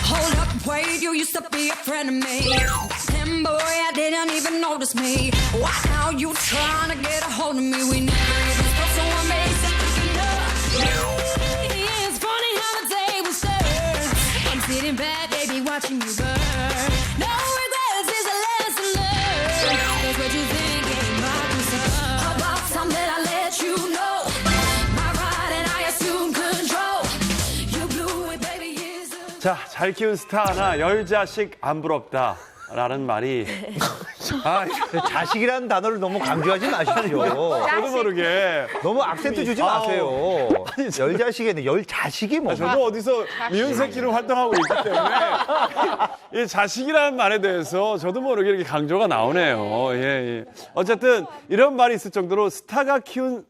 Speaker 20: Hold up, wait, you used to be a friend of me. Then boy, I didn't even notice me. Why now you trying to get a hold of me? We never even spoke, so I made something up. It's funny how the day was turned. I'm sitting back, baby, watching you burn. No regrets is a lesson learned. That's what you think ain't my concern. How about something I let you know? My ride and I assume control. You blew it, baby, it's a
Speaker 1: 자, 잘 키운 스타 하나, 열 자식 안 부럽다. 라는 말이.
Speaker 9: 자식이라는 단어를 너무 강조하지 마십시오.
Speaker 1: 저도 모르게.
Speaker 9: 너무 악센트 주지 마세요. 열 자식에는 열 자식이 뭐.
Speaker 1: 저도 어디서 미운 새끼로 활동하고 있기 때문에 이 자식이라는 말에 대해서 저도 모르게 이렇게 강조가 나오네요. 예. 어쨌든 이런 말이 있을 정도로 스타가 키운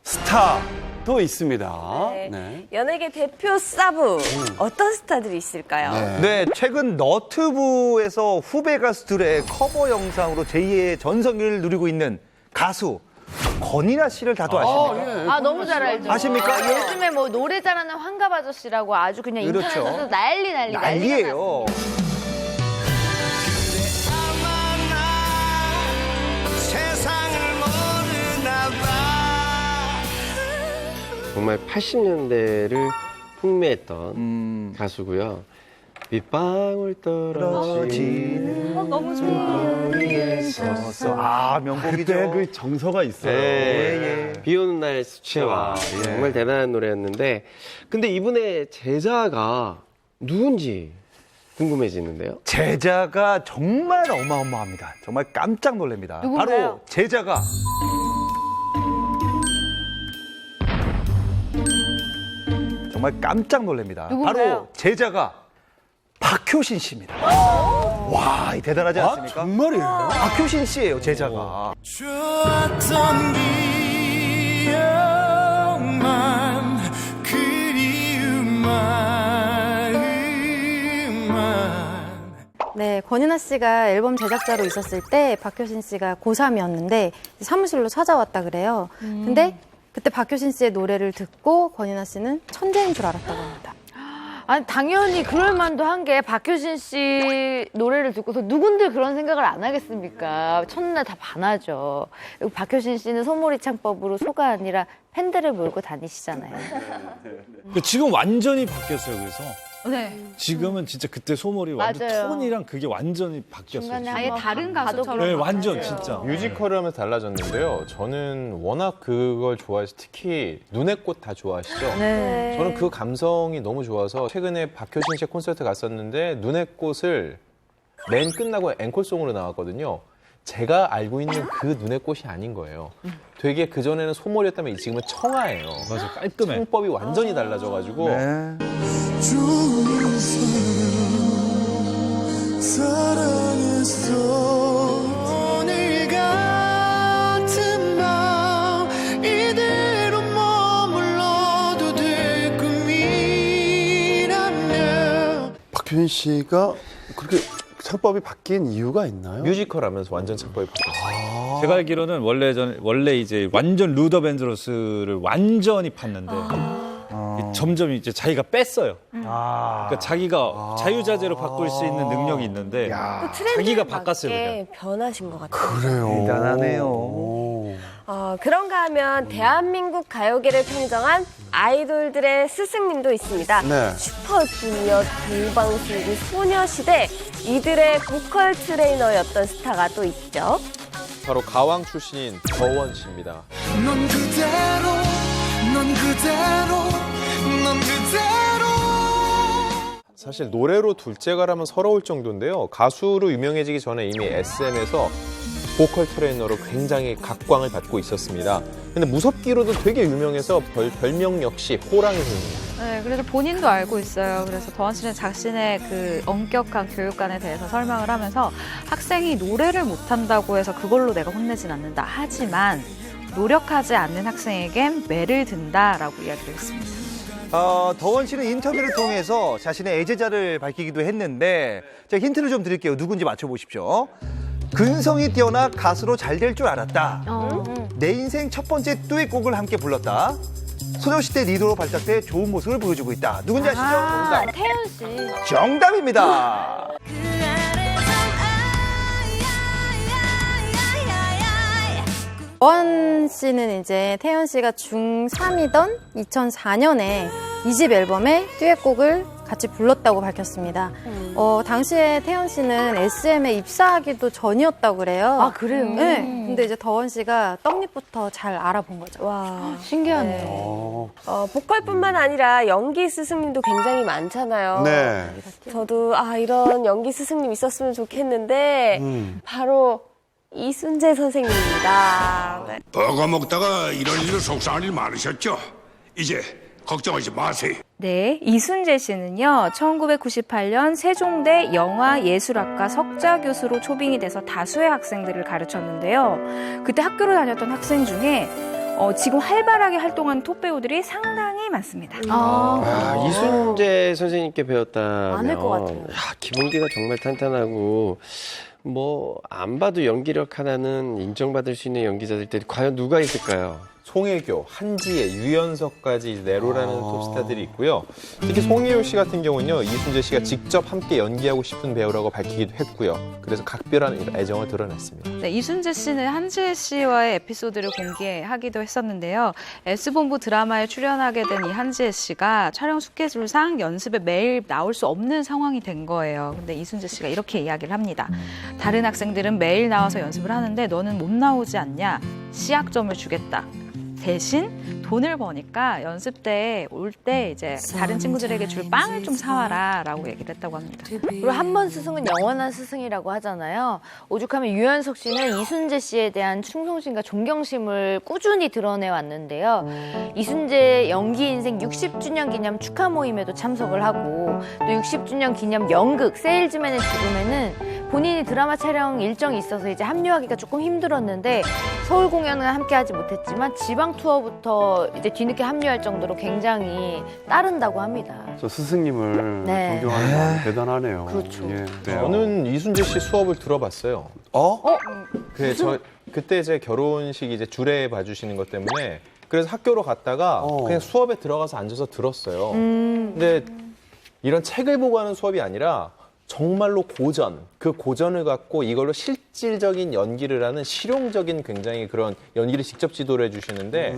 Speaker 1: 스타도 있습니다. 네.
Speaker 3: 연예계 대표 사부 어떤 스타들이 있을까요?
Speaker 9: 네, 최근 너튜브에서 후배 가수들의 커버 영상으로 제2의 전성기를 누리고 있는 가수 권이나 씨를 다들 아십니까?
Speaker 4: 아, 너무 잘 알죠.
Speaker 9: 아십니까?
Speaker 4: 요즘에 뭐 노래 잘하는 환갑 아저씨라고 아주 그냥
Speaker 9: 그렇죠.
Speaker 4: 인터넷에서 난리예요.
Speaker 9: 난리예요.
Speaker 8: 정말 80년대를 흉내했던 가수고요. 빗방울 떨어지는
Speaker 3: 너무 좋아요.
Speaker 9: 아, 명곡이죠.
Speaker 1: 그때 그 정서가 있어요.
Speaker 8: 네. 비 오는 날 수채화. 정말 대단한 노래였는데, 근데 이분의 제자가 누군지 궁금해지는데요.
Speaker 9: 제자가 정말 어마어마합니다. 정말 깜짝 놀랍니다.
Speaker 4: 누군가요?
Speaker 9: 바로 제자가 정말 깜짝 놀랍니다.
Speaker 4: 누군가요?
Speaker 9: 바로 제자가 박효신 씨입니다. 와, 대단하지 않습니까?
Speaker 1: 정말이에요?
Speaker 9: 박효신 씨예요, 제자가.
Speaker 20: 좋았던 기억만 그리운 마음만.
Speaker 10: 네, 권윤아 씨가 앨범 제작자로 있었을 때 박효신 씨가 고3이었는데 사무실로 찾아왔다 그래요. 근데 그때 박효신 씨의 노래를 듣고 권윤아 씨는 천재인 줄 알았다고 합니다.
Speaker 4: 아니, 당연히 그럴 만도 한 게 박효신 씨 노래를 듣고서 누군들 그런 생각을 안 하겠습니까? 첫날 다 반하죠. 그리고 박효신 씨는 소몰이 창법으로 소가 아니라 팬들을 몰고 다니시잖아요.
Speaker 2: 지금 완전히 바뀌었어요. 그래서
Speaker 5: 네.
Speaker 2: 지금은 진짜 그때 소몰이 완전
Speaker 4: 맞아요.
Speaker 2: 톤이랑 그게 완전히 바뀌었어요.
Speaker 4: 중간에
Speaker 2: 지금.
Speaker 5: 아예 다른 가수처럼.
Speaker 2: 네, 완전 진짜.
Speaker 7: 뮤지컬을 하면서 달라졌는데요. 저는 워낙 그걸 좋아해서 특히 눈의 꽃 다 좋아하시죠?
Speaker 4: 네.
Speaker 7: 저는 그 감성이 너무 좋아서 최근에 박효신 씨의 콘서트 갔었는데 눈의 꽃을 맨 끝나고 앵콜송으로 나왔거든요. 제가 알고 있는 그 눈의 꽃이 아닌 거예요. 되게 그전에는 소몰이었다면 지금은 청아예요.
Speaker 2: 맞아, 깔끔해.
Speaker 7: 창법이 완전히 달라져가지고
Speaker 9: 네.
Speaker 20: 사랑했어 오늘 같은 밤 이대로 머물러도 될 꿈이라면.
Speaker 1: 박효신 씨가 그렇게 창법이 바뀐 이유가 있나요?
Speaker 7: 뮤지컬 하면서 완전 창법이 바뀌었어요.
Speaker 2: 제가 알기로는 원래 이제 완전 루더 밴드로스를 완전히 팠는데 점점 이제 자기가 뺐어요. 그러니까 자기가 자유자재로 바꿀 수 있는 능력이 있는데 자기가 바꿨어요. 그냥.
Speaker 3: 변하신 것 같아요.
Speaker 1: 그래요.
Speaker 9: 대단하네요.
Speaker 3: 그런가 하면 대한민국 가요계를 평정한 아이돌들의 스승님도 있습니다.
Speaker 1: 네.
Speaker 3: 슈퍼주니어, 동방신기, 소녀시대 이들의 보컬 트레이너였던 스타가 또 있죠.
Speaker 7: 바로 가왕 출신인 더원 씨입니다.
Speaker 20: 넌 그대로 넌 그대로 넌 그대로.
Speaker 7: 사실 노래로 둘째가라면 서러울 정도인데요. 가수로 유명해지기 전에 이미 SM에서 보컬 트레이너로 굉장히 각광을 받고 있었습니다. 근데 무섭기로도 되게 유명해서 별명 역시 호랑이 선생님.
Speaker 5: 네, 그래서 본인도 알고 있어요. 그래서 더원 씨는 자신의 그 엄격한 교육관에 대해서 설명을 하면서 학생이 노래를 못한다고 해서 그걸로 내가 혼내진 않는다. 하지만 노력하지 않는 학생에겐 매를 든다라고 이야기를 했습니다.
Speaker 9: 더원 씨는 인터뷰를 통해서 자신의 애제자를 밝히기도 했는데 제가 힌트를 좀 드릴게요. 누군지 맞춰보십시오. 근성이 뛰어나 가수로 잘 될 줄 알았다. 내 인생 첫 번째 듀엣곡을 함께 불렀다. 소녀시대 리더로 발탁돼 좋은 모습을 보여주고 있다. 누군지 아시죠? 정답.
Speaker 4: 태연 씨.
Speaker 9: 정답입니다.
Speaker 10: 더원 씨는 이제 태연 씨가 중3이던 2004년에 2집 앨범에 듀엣곡을 같이 불렀다고 밝혔습니다. 당시에 태연 씨는 SM에 입사하기도 전이었다고 그래요.
Speaker 4: 아, 그래요?
Speaker 10: 네. 근데 이제 더원 씨가 떡잎부터 잘 알아본 거죠.
Speaker 3: 와,
Speaker 4: 신기하네요.
Speaker 3: 보컬뿐만 아니라 연기 스승님도 굉장히 많잖아요.
Speaker 1: 네.
Speaker 3: 저도 이런 연기 스승님 있었으면 좋겠는데 바로 이순재 선생님입니다. 네.
Speaker 17: 버거 먹다가 이런 일로 속상한 일 많으셨죠? 이제 걱정하지 마세요.
Speaker 5: 네, 이순재 씨는요, 1998년 세종대 영화예술학과 석좌 교수로 초빙이 돼서 다수의 학생들을 가르쳤는데요. 그때 학교를 다녔던 학생 중에 지금 활발하게 활동하는 톱 배우들이 상당히 많습니다.
Speaker 8: 이순재 선생님께 배웠다면
Speaker 10: 많을 것 같아요.
Speaker 8: 기본기가 정말 탄탄하고 뭐 안 봐도 연기력 하나는 인정받을 수 있는 연기자들이 과연 누가 있을까요?
Speaker 7: 송혜교, 한지혜, 유연석까지 네로라는 톱스타들이 있고요. 특히 송혜교 씨 같은 경우는요, 이순재 씨가 직접 함께 연기하고 싶은 배우라고 밝히기도 했고요. 그래서 각별한 애정을 드러냈습니다.
Speaker 5: 네, 이순재 씨는 한지혜 씨와의 에피소드를 공개하기도 했었는데요. S본부 드라마에 출연하게 된 이 한지혜 씨가 촬영 스케줄상 연습에 매일 나올 수 없는 상황이 된 거예요. 근데 이순재 씨가 이렇게 이야기를 합니다. 다른 학생들은 매일 나와서 연습을 하는데 너는 못 나오지 않냐? 시약점을 주겠다. 대신 돈을 버니까 연습 때 올 때 이제 다른 친구들에게 줄 빵을 좀 사와라라고 얘기를 했다고 합니다.
Speaker 4: 그리고 한 번 스승은 영원한 스승이라고 하잖아요. 오죽하면 유연석 씨는 이순재 씨에 대한 충성심과 존경심을 꾸준히 드러내 왔는데요. 이순재 연기 인생 60주년 기념 축하 모임에도 참석을 하고 또 60주년 기념 연극 세일즈맨의 죽음에는 본인이 드라마 촬영 일정이 있어서 이제 합류하기가 조금 힘들었는데 서울 공연은 함께하지 못했지만 지방 투어부터 이제 뒤늦게 합류할 정도로 굉장히 따른다고 합니다.
Speaker 1: 저 스승님을
Speaker 4: 네.
Speaker 1: 존경하는 마음이 대단하네요.
Speaker 4: 그렇죠.
Speaker 1: 예.
Speaker 7: 저는 이순재 씨 수업을 들어봤어요. 그때 제 결혼식 이제 주례 봐주시는 것 때문에 그래서 학교로 갔다가 그냥 수업에 들어가서 앉아서 들었어요. 근데 이런 책을 보고 하는 수업이 아니라 정말로 그 고전을 갖고 이걸로 실질적인 연기를 하는 실용적인 굉장히 그런 연기를 직접 지도를 해주시는데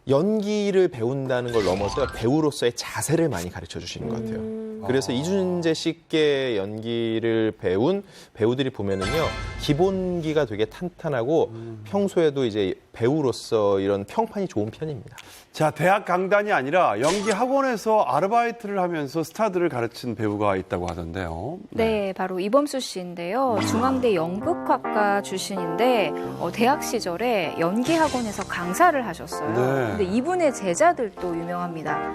Speaker 7: 연기를 배운다는 걸 넘어서 배우로서의 자세를 많이 가르쳐 주시는 것 같아요. 그래서 이순재 씨께 연기를 배운 배우들이 보면은요, 기본기가 되게 탄탄하고 평소에도 이제 배우로서 이런 평판이 좋은 편입니다.
Speaker 1: 자, 대학 강단이 아니라 연기 학원에서 아르바이트를 하면서 스타들을 가르친 배우가 있다고 하던데요.
Speaker 5: 네, 바로 이범수 씨인데요. 중앙대 연극학과 출신인데 대학 시절에 연기학원에서 강사를 하셨어요.
Speaker 1: 네.
Speaker 5: 근데 이분의 제자들도 유명합니다.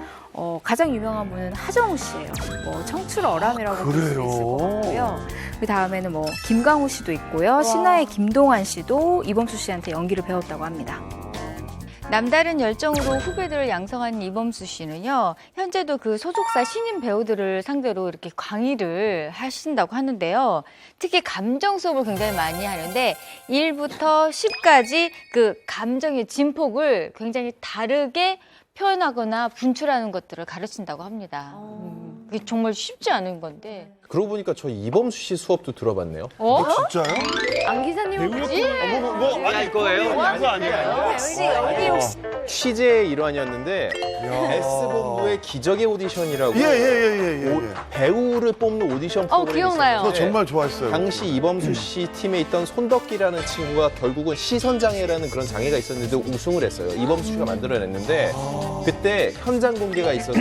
Speaker 5: 가장 유명한 분은 하정우 씨예요. 청출어람이라고 볼 수 있을 것 같고요. 그 다음에는 김강호 씨도 있고요. 신화의 김동완 씨도 이범수 씨한테 연기를 배웠다고 합니다.
Speaker 6: 남다른 열정으로 후배들을 양성하는 이범수 씨는요, 현재도 그 소속사 신인 배우들을 상대로 이렇게 강의를 하신다고 하는데요. 특히 감정 수업을 굉장히 많이 하는데 1부터 10까지 그 감정의 진폭을 굉장히 다르게 표현하거나 분출하는 것들을 가르친다고 합니다. 그게 정말 쉽지 않은 건데.
Speaker 7: 그러고 보니까 저 이범수 씨 수업도 들어봤네요.
Speaker 9: 진짜요?
Speaker 4: 안 기사님은 뭐지?
Speaker 8: 할 거예요?
Speaker 4: 뭐
Speaker 7: 아니에요. 취재의 일환이었는데 S본부의 기적의 오디션이라고 배우를 뽑는 오디션 프로그램이
Speaker 4: 기억나요.
Speaker 1: 저 정말 좋아했어요.
Speaker 7: 당시 이범수 씨 팀에 있던 손덕기라는 친구가 결국은 시선장애라는 그런 장애가 있었는데 우승을 했어요. 이범수 씨가 만들어냈는데 그때 현장 공개가 있어서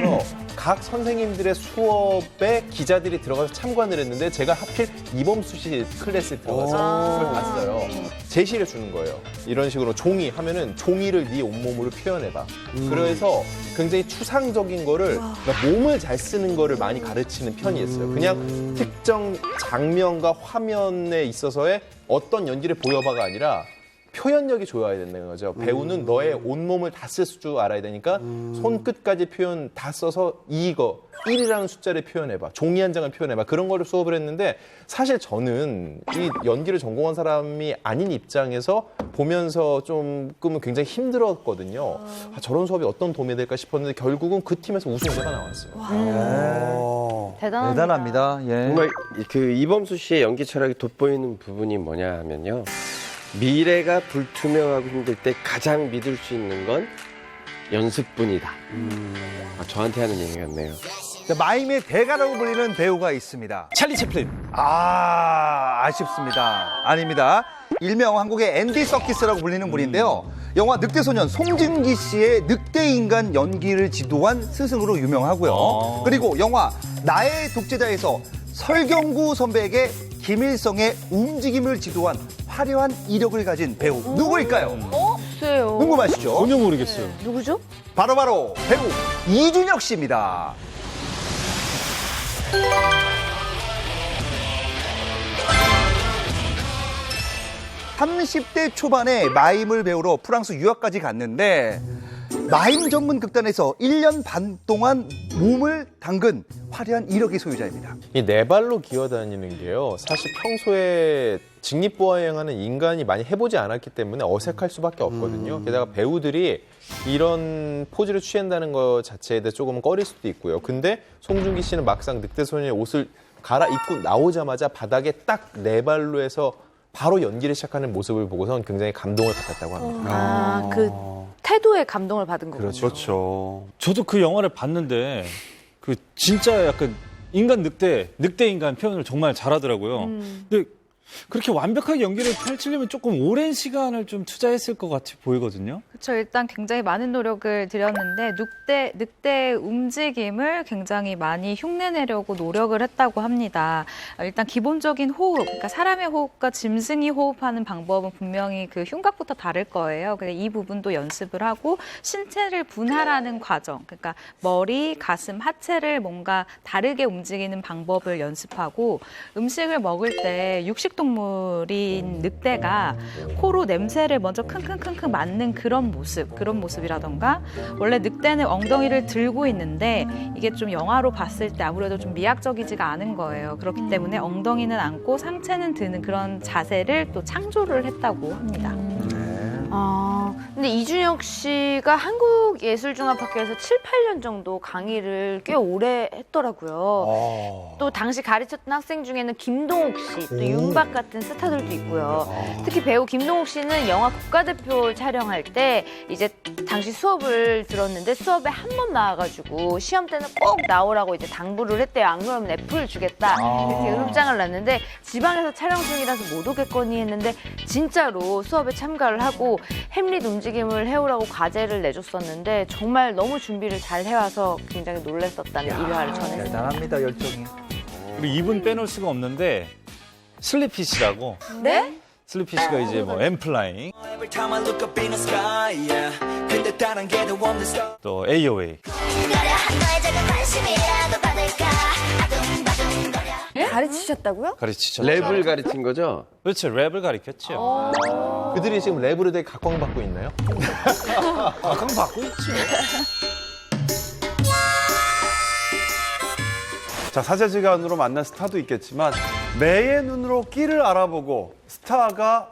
Speaker 7: 각 선생님들의 수업에 기자들이 들어가서 참관을 했는데 제가 하필 이범수 씨 클래스에 들어가서 그걸 봤어요. 제시를 주는 거예요. 이런 식으로 종이 하면은 종이를 네 온몸으로 표현해봐. 그래서 굉장히 추상적인 거를 그러니까 몸을 잘 쓰는 거를 많이 가르치는 편이었어요. 그냥 특정 장면과 화면에 있어서의 어떤 연기를 보여봐가 아니라 표현력이 좋아야 된다는 거죠. 배우는 너의 온몸을 다 쓸 줄 알아야 되니까 손끝까지 표현 다 써서 이거 1이라는 숫자를 표현해봐. 종이 한 장을 표현해봐. 그런 거를 수업을 했는데 사실 저는 이 연기를 전공한 사람이 아닌 입장에서 보면서 조금은 굉장히 힘들었거든요. 저런 수업이 어떤 도움이 될까 싶었는데 결국은 그 팀에서 우승자가 나왔어요.
Speaker 9: 대단합니다. 예.
Speaker 8: 정말 그 이범수 씨의 연기 철학이 돋보이는 부분이 뭐냐 하면요. 미래가 불투명하고 힘들 때 가장 믿을 수 있는 건 연습뿐이다. 저한테 하는 얘기 같네요.
Speaker 9: 마임의 대가라고 불리는 배우가 있습니다.
Speaker 2: 찰리 채플린.
Speaker 9: 아쉽습니다. 아닙니다. 일명 한국의 앤디 서키스라고 불리는 분인데요. 영화 늑대소년 송중기 씨의 늑대인간 연기를 지도한 스승으로 유명하고요. 그리고 영화 나의 독재자에서 설경구 선배에게 김일성의 움직임을 지도한 화려한 이력을 가진 배우 누구일까요?
Speaker 4: 글쎄요.
Speaker 9: 궁금하시죠?
Speaker 2: 전혀 모르겠어요.
Speaker 4: 누구죠?
Speaker 9: 바로 배우 이준혁 씨입니다. 30대 초반에 마임을 배우러 프랑스 유학까지 갔는데 마임 전문 극단에서 1년 반 동안 몸을 담근 화려한 이력의 소유자입니다.
Speaker 7: 이 네 발로 기어다니는 게요. 사실 평소에 직립보행하는 인간이 많이 해보지 않았기 때문에 어색할 수밖에 없거든요. 게다가 배우들이 이런 포즈를 취한다는 것 자체에 대해 조금은 꺼릴 수도 있고요. 근데 송중기 씨는 막상 늑대소년의 옷을 갈아입고 나오자마자 바닥에 딱 네 발로 해서 바로 연기를 시작하는 모습을 보고선 굉장히 감동을 받았다고 합니다.
Speaker 4: 그 태도에 감동을 받은 거군요.
Speaker 1: 그렇죠.
Speaker 2: 저도 그 영화를 봤는데 그 진짜 약간 인간 늑대 인간 표현을 정말 잘하더라고요. 근데 그렇게 완벽하게 연기를 펼치려면 조금 오랜 시간을 좀 투자했을 것 같이 보이거든요.
Speaker 5: 그렇죠. 일단 굉장히 많은 노력을 들였는데 늑대의 움직임을 굉장히 많이 흉내내려고 노력을 했다고 합니다. 일단 기본적인 호흡, 그러니까 사람의 호흡과 짐승이 호흡하는 방법은 분명히 그 흉곽부터 다를 거예요. 근데 이 부분도 연습을 하고 신체를 분할하는 과정, 그러니까 머리, 가슴, 하체를 뭔가 다르게 움직이는 방법을 연습하고 음식을 먹을 때 육식동물인 늑대가 코로 냄새를 먼저 킁킁킁킁 맡는 그런 모습이라던가 원래 늑대는 엉덩이를 들고 있는데 이게 좀 영화로 봤을 때 아무래도 좀 미학적이지가 않은 거예요. 그렇기 때문에 엉덩이는 안고 상체는 드는 그런 자세를 또 창조를 했다고 합니다.
Speaker 4: 근데 이준혁 씨가 한국예술종합학교에서 7, 8년 정도 강의를 꽤 오래 했더라고요. 또 당시 가르쳤던 학생 중에는 김동욱 씨, 또 윤박 같은 스타들도 있고요. 특히 배우 김동욱 씨는 영화 국가대표 촬영할 때 이제 당시 수업을 들었는데 수업에 한 번 나와가지고 시험 때는 꼭 나오라고 이제 당부를 했대요. 안 그러면 F를 주겠다. 이렇게 음장을 놨는데 지방에서 촬영 중이라서 못 오겠거니 했는데 진짜로 수업에 참가를 하고 햄릿 움직임을 해오라고 과제를 내줬었는데 정말 너무 준비를 잘 해와서 굉장히 놀랐었다는 일화를 전했습니다.
Speaker 9: 대단합니다, 열정이.
Speaker 2: 그리고 이분 빼놓을 수가 없는데 슬리피시라고.
Speaker 4: 네?
Speaker 2: 슬리피시가 이제 뭐 엠플라잉, 또 AOA.
Speaker 3: 가르치셨다고요?
Speaker 2: 가르치죠.
Speaker 8: 랩을 가르친 거죠?
Speaker 2: 그렇죠. 랩을 가르쳤죠.
Speaker 7: 그들이 지금 랩으로 되게 각광받고 있나요?
Speaker 2: 각광받고 있죠.
Speaker 1: 자, 사제지간으로 만난 스타도 있겠지만 매의 눈으로 끼를 알아보고 스타가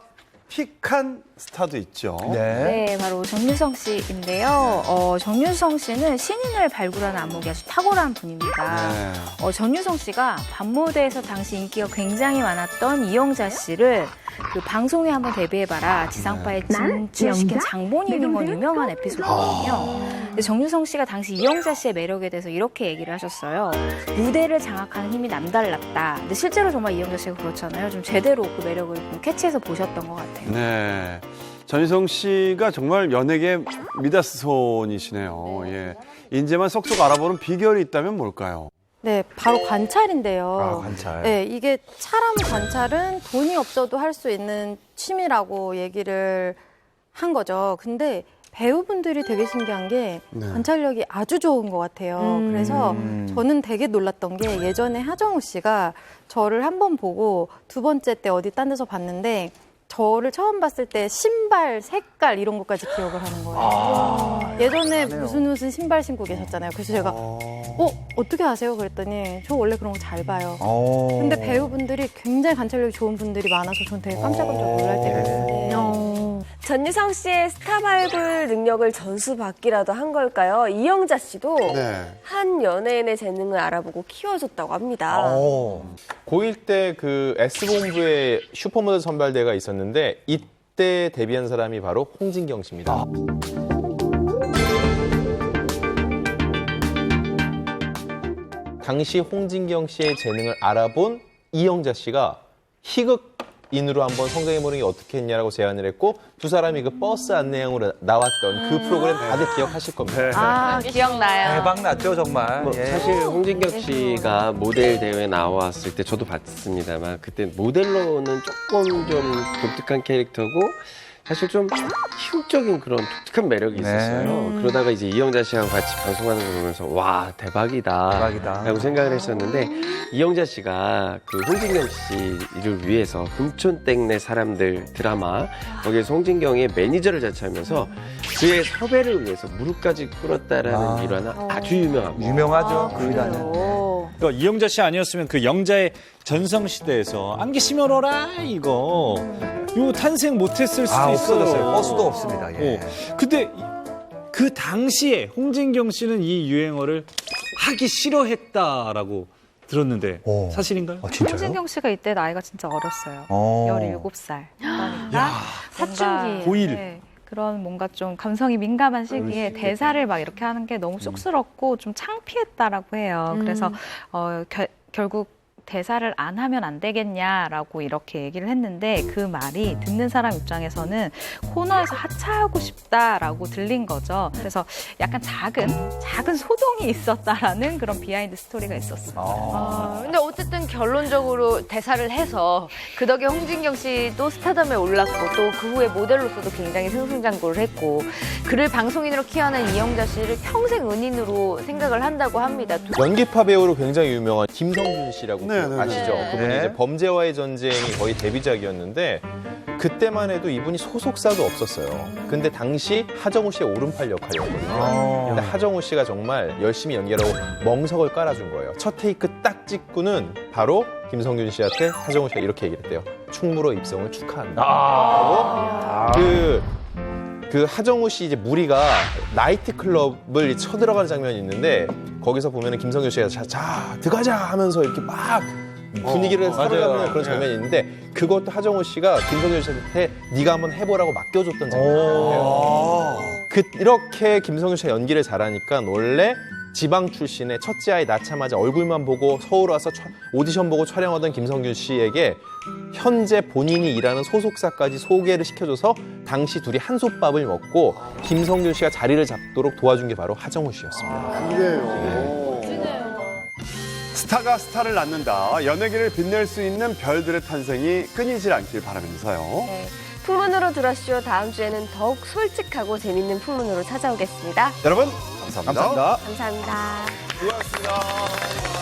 Speaker 1: 픽한 스타도 있죠.
Speaker 5: 네, 바로 정유성 씨인데요. 정유성 씨는 신인을 발굴하는 안목이 아주 탁월한 분입니다. 정유성 씨가 밤무대에서 당시 인기가 굉장히 많았던 이영자 씨를 그 방송에 한번 데뷔해봐라 지상파에 진출시킨 장본인인 건 유명한 에피소드거든요. 근데 정유성 씨가 당시 이영자 씨의 매력에 대해서 이렇게 얘기를 하셨어요. 무대를 장악하는 힘이 남달랐다. 근데 실제로 정말 이영자 씨가 그렇잖아요. 좀 제대로 그 매력을 좀 캐치해서 보셨던 것 같아요.
Speaker 1: 네. 전희성 씨가 정말 연예계 미다스손이시네요. 예. 인재만 쏙쏙 알아보는 비결이 있다면 뭘까요?
Speaker 10: 네, 바로 관찰인데요.
Speaker 9: 아, 관찰.
Speaker 10: 네, 이게 사람 관찰은 돈이 없어도 할 수 있는 취미라고 얘기를 한 거죠. 근데 배우분들이 되게 신기한 게
Speaker 1: 네.
Speaker 10: 관찰력이 아주 좋은 것 같아요. 그래서 저는 되게 놀랐던 게 예전에 하정우 씨가 저를 한 번 보고 두 번째 때 어디 딴 데서 봤는데 저를 처음 봤을 때 신발 색깔 이런 것까지 기억을 하는 거예요. 예전에 무슨 신발 신고 계셨잖아요. 그래서 제가 어떻게 아세요? 그랬더니 저 원래 그런 거 잘 봐요. 근데 배우분들이 굉장히 관찰력이 좋은 분들이 많아서 전 되게 깜짝깜짝 놀랄 때가 있는데
Speaker 3: 전희성 씨의 스타발굴 능력을 전수받기라도 한 걸까요? 이영자 씨도 한 연예인의 재능을 알아보고 키워줬다고 합니다.
Speaker 7: 고1 때 그 S본부의 슈퍼모델 선발대회가 있었는데 이때 데뷔한 사람이 바로 홍진경 씨입니다. 당시 홍진경 씨의 재능을 알아본 이영자 씨가 희극인으로 한번 성장해보는 게 어떻게 했냐라고 제안을 했고 두 사람이 그 버스 안내양으로 나왔던 그 프로그램 다들 기억하실 겁니다.
Speaker 4: 아, 기억나요.
Speaker 9: 대박 났죠, 정말.
Speaker 8: 뭐
Speaker 9: 예.
Speaker 8: 사실 홍진경 씨가 모델 대회 나왔을 때 저도 봤습니다만 그때 모델로는 조금 좀 독특한 캐릭터고 사실 좀 희극적인 그런 독특한 매력이 있었어요. 그러다가 이제 이영자 씨랑 같이 방송하는 거 보면서 와 대박이다 라고 생각을 했었는데 이영자 씨가 그 홍진경 씨를 위해서 금촌땡네 사람들 드라마 거기에서 홍진경의 매니저를 자처하면서 그의 섭외를 위해서 무릎까지 꿇었다라는 일화는 아주 유명합니다.
Speaker 9: 유명하죠. 그 일화는.
Speaker 2: 그러니까 이영자 씨 아니었으면 그 영자의 전성시대에서 안개 심어라 이거 탄생 못했을 수도 있어요.
Speaker 9: 없어졌어요. 버스도 없습니다. 예.
Speaker 2: 근데 그 당시에 홍진경 씨는 이 유행어를 하기 싫어했다라고 들었는데 사실인가요?
Speaker 5: 홍진경 씨가 이때 나이가 진짜 어렸어요. 17살. 그러니까
Speaker 10: 사춘기.
Speaker 2: 고1.
Speaker 5: 네, 그런 뭔가 좀 감성이 민감한 시기에 대사를 막 이렇게 하는 게 너무 쑥스럽고 좀 창피했다라고 해요. 그래서 결국 대사를 안 하면 안 되겠냐라고 이렇게 얘기를 했는데 그 말이 듣는 사람 입장에서는 코너에서 하차하고 싶다라고 들린 거죠. 그래서 약간 작은 소동이 있었다라는 그런 비하인드 스토리가 있었어요.
Speaker 4: 근데 어쨌든 결론적으로 대사를 해서 그 덕에 홍진경 씨도 스타덤에 올랐고 또 그 후에 모델로서도 굉장히 승승장구를 했고 그를 방송인으로 키워낸 이영자 씨를 평생 은인으로 생각을 한다고 합니다.
Speaker 7: 연기파 배우로 굉장히 유명한 김성균 씨라고
Speaker 1: 네,
Speaker 7: 아시죠? 그분이 이제 범죄와의 전쟁이 거의 데뷔작이었는데 그때만 해도 이분이 소속사도 없었어요. 근데 당시 하정우 씨의 오른팔 역할이었거든요. 근데 하정우 씨가 정말 열심히 연기하고 멍석을 깔아준 거예요. 첫 테이크 딱 찍고는 바로 김성균 씨한테 하정우 씨가 이렇게 얘기를 했대요. 충무로 입성을 축하한다. 그리고 그 하정우 씨 이제 무리가 나이트클럽을 쳐들어가는 장면이 있는데 거기서 보면은 김성균 씨가 자 들어가자 하면서 이렇게 막 분위기를 사로잡는 그런 장면이 있는데 그것도 하정우 씨가 김성균 씨한테 네가 한번 해보라고 맡겨줬던 장면이에요. 이렇게 김성균 씨가 연기를 잘하니까 원래 지방 출신의 첫째 아이 낳자마자 얼굴만 보고 서울 와서 오디션 보고 촬영하던 김성균 씨에게 현재 본인이 일하는 소속사까지 소개를 시켜줘서 당시 둘이 한솥밥을 먹고 김성균 씨가 자리를 잡도록 도와준 게 바로 하정우 씨였습니다.
Speaker 1: 그래요. 스타가 스타를 낳는다. 연예계를 빛낼 수 있는 별들의 탄생이 끊이질 않길 바라면서요.
Speaker 3: 네. 풍문으로 들었쇼 다음 주에는 더욱 솔직하고 재밌는 풍문으로 찾아오겠습니다.
Speaker 1: 여러분 감사합니다.
Speaker 3: 감사합니다.
Speaker 1: 고맙습니다.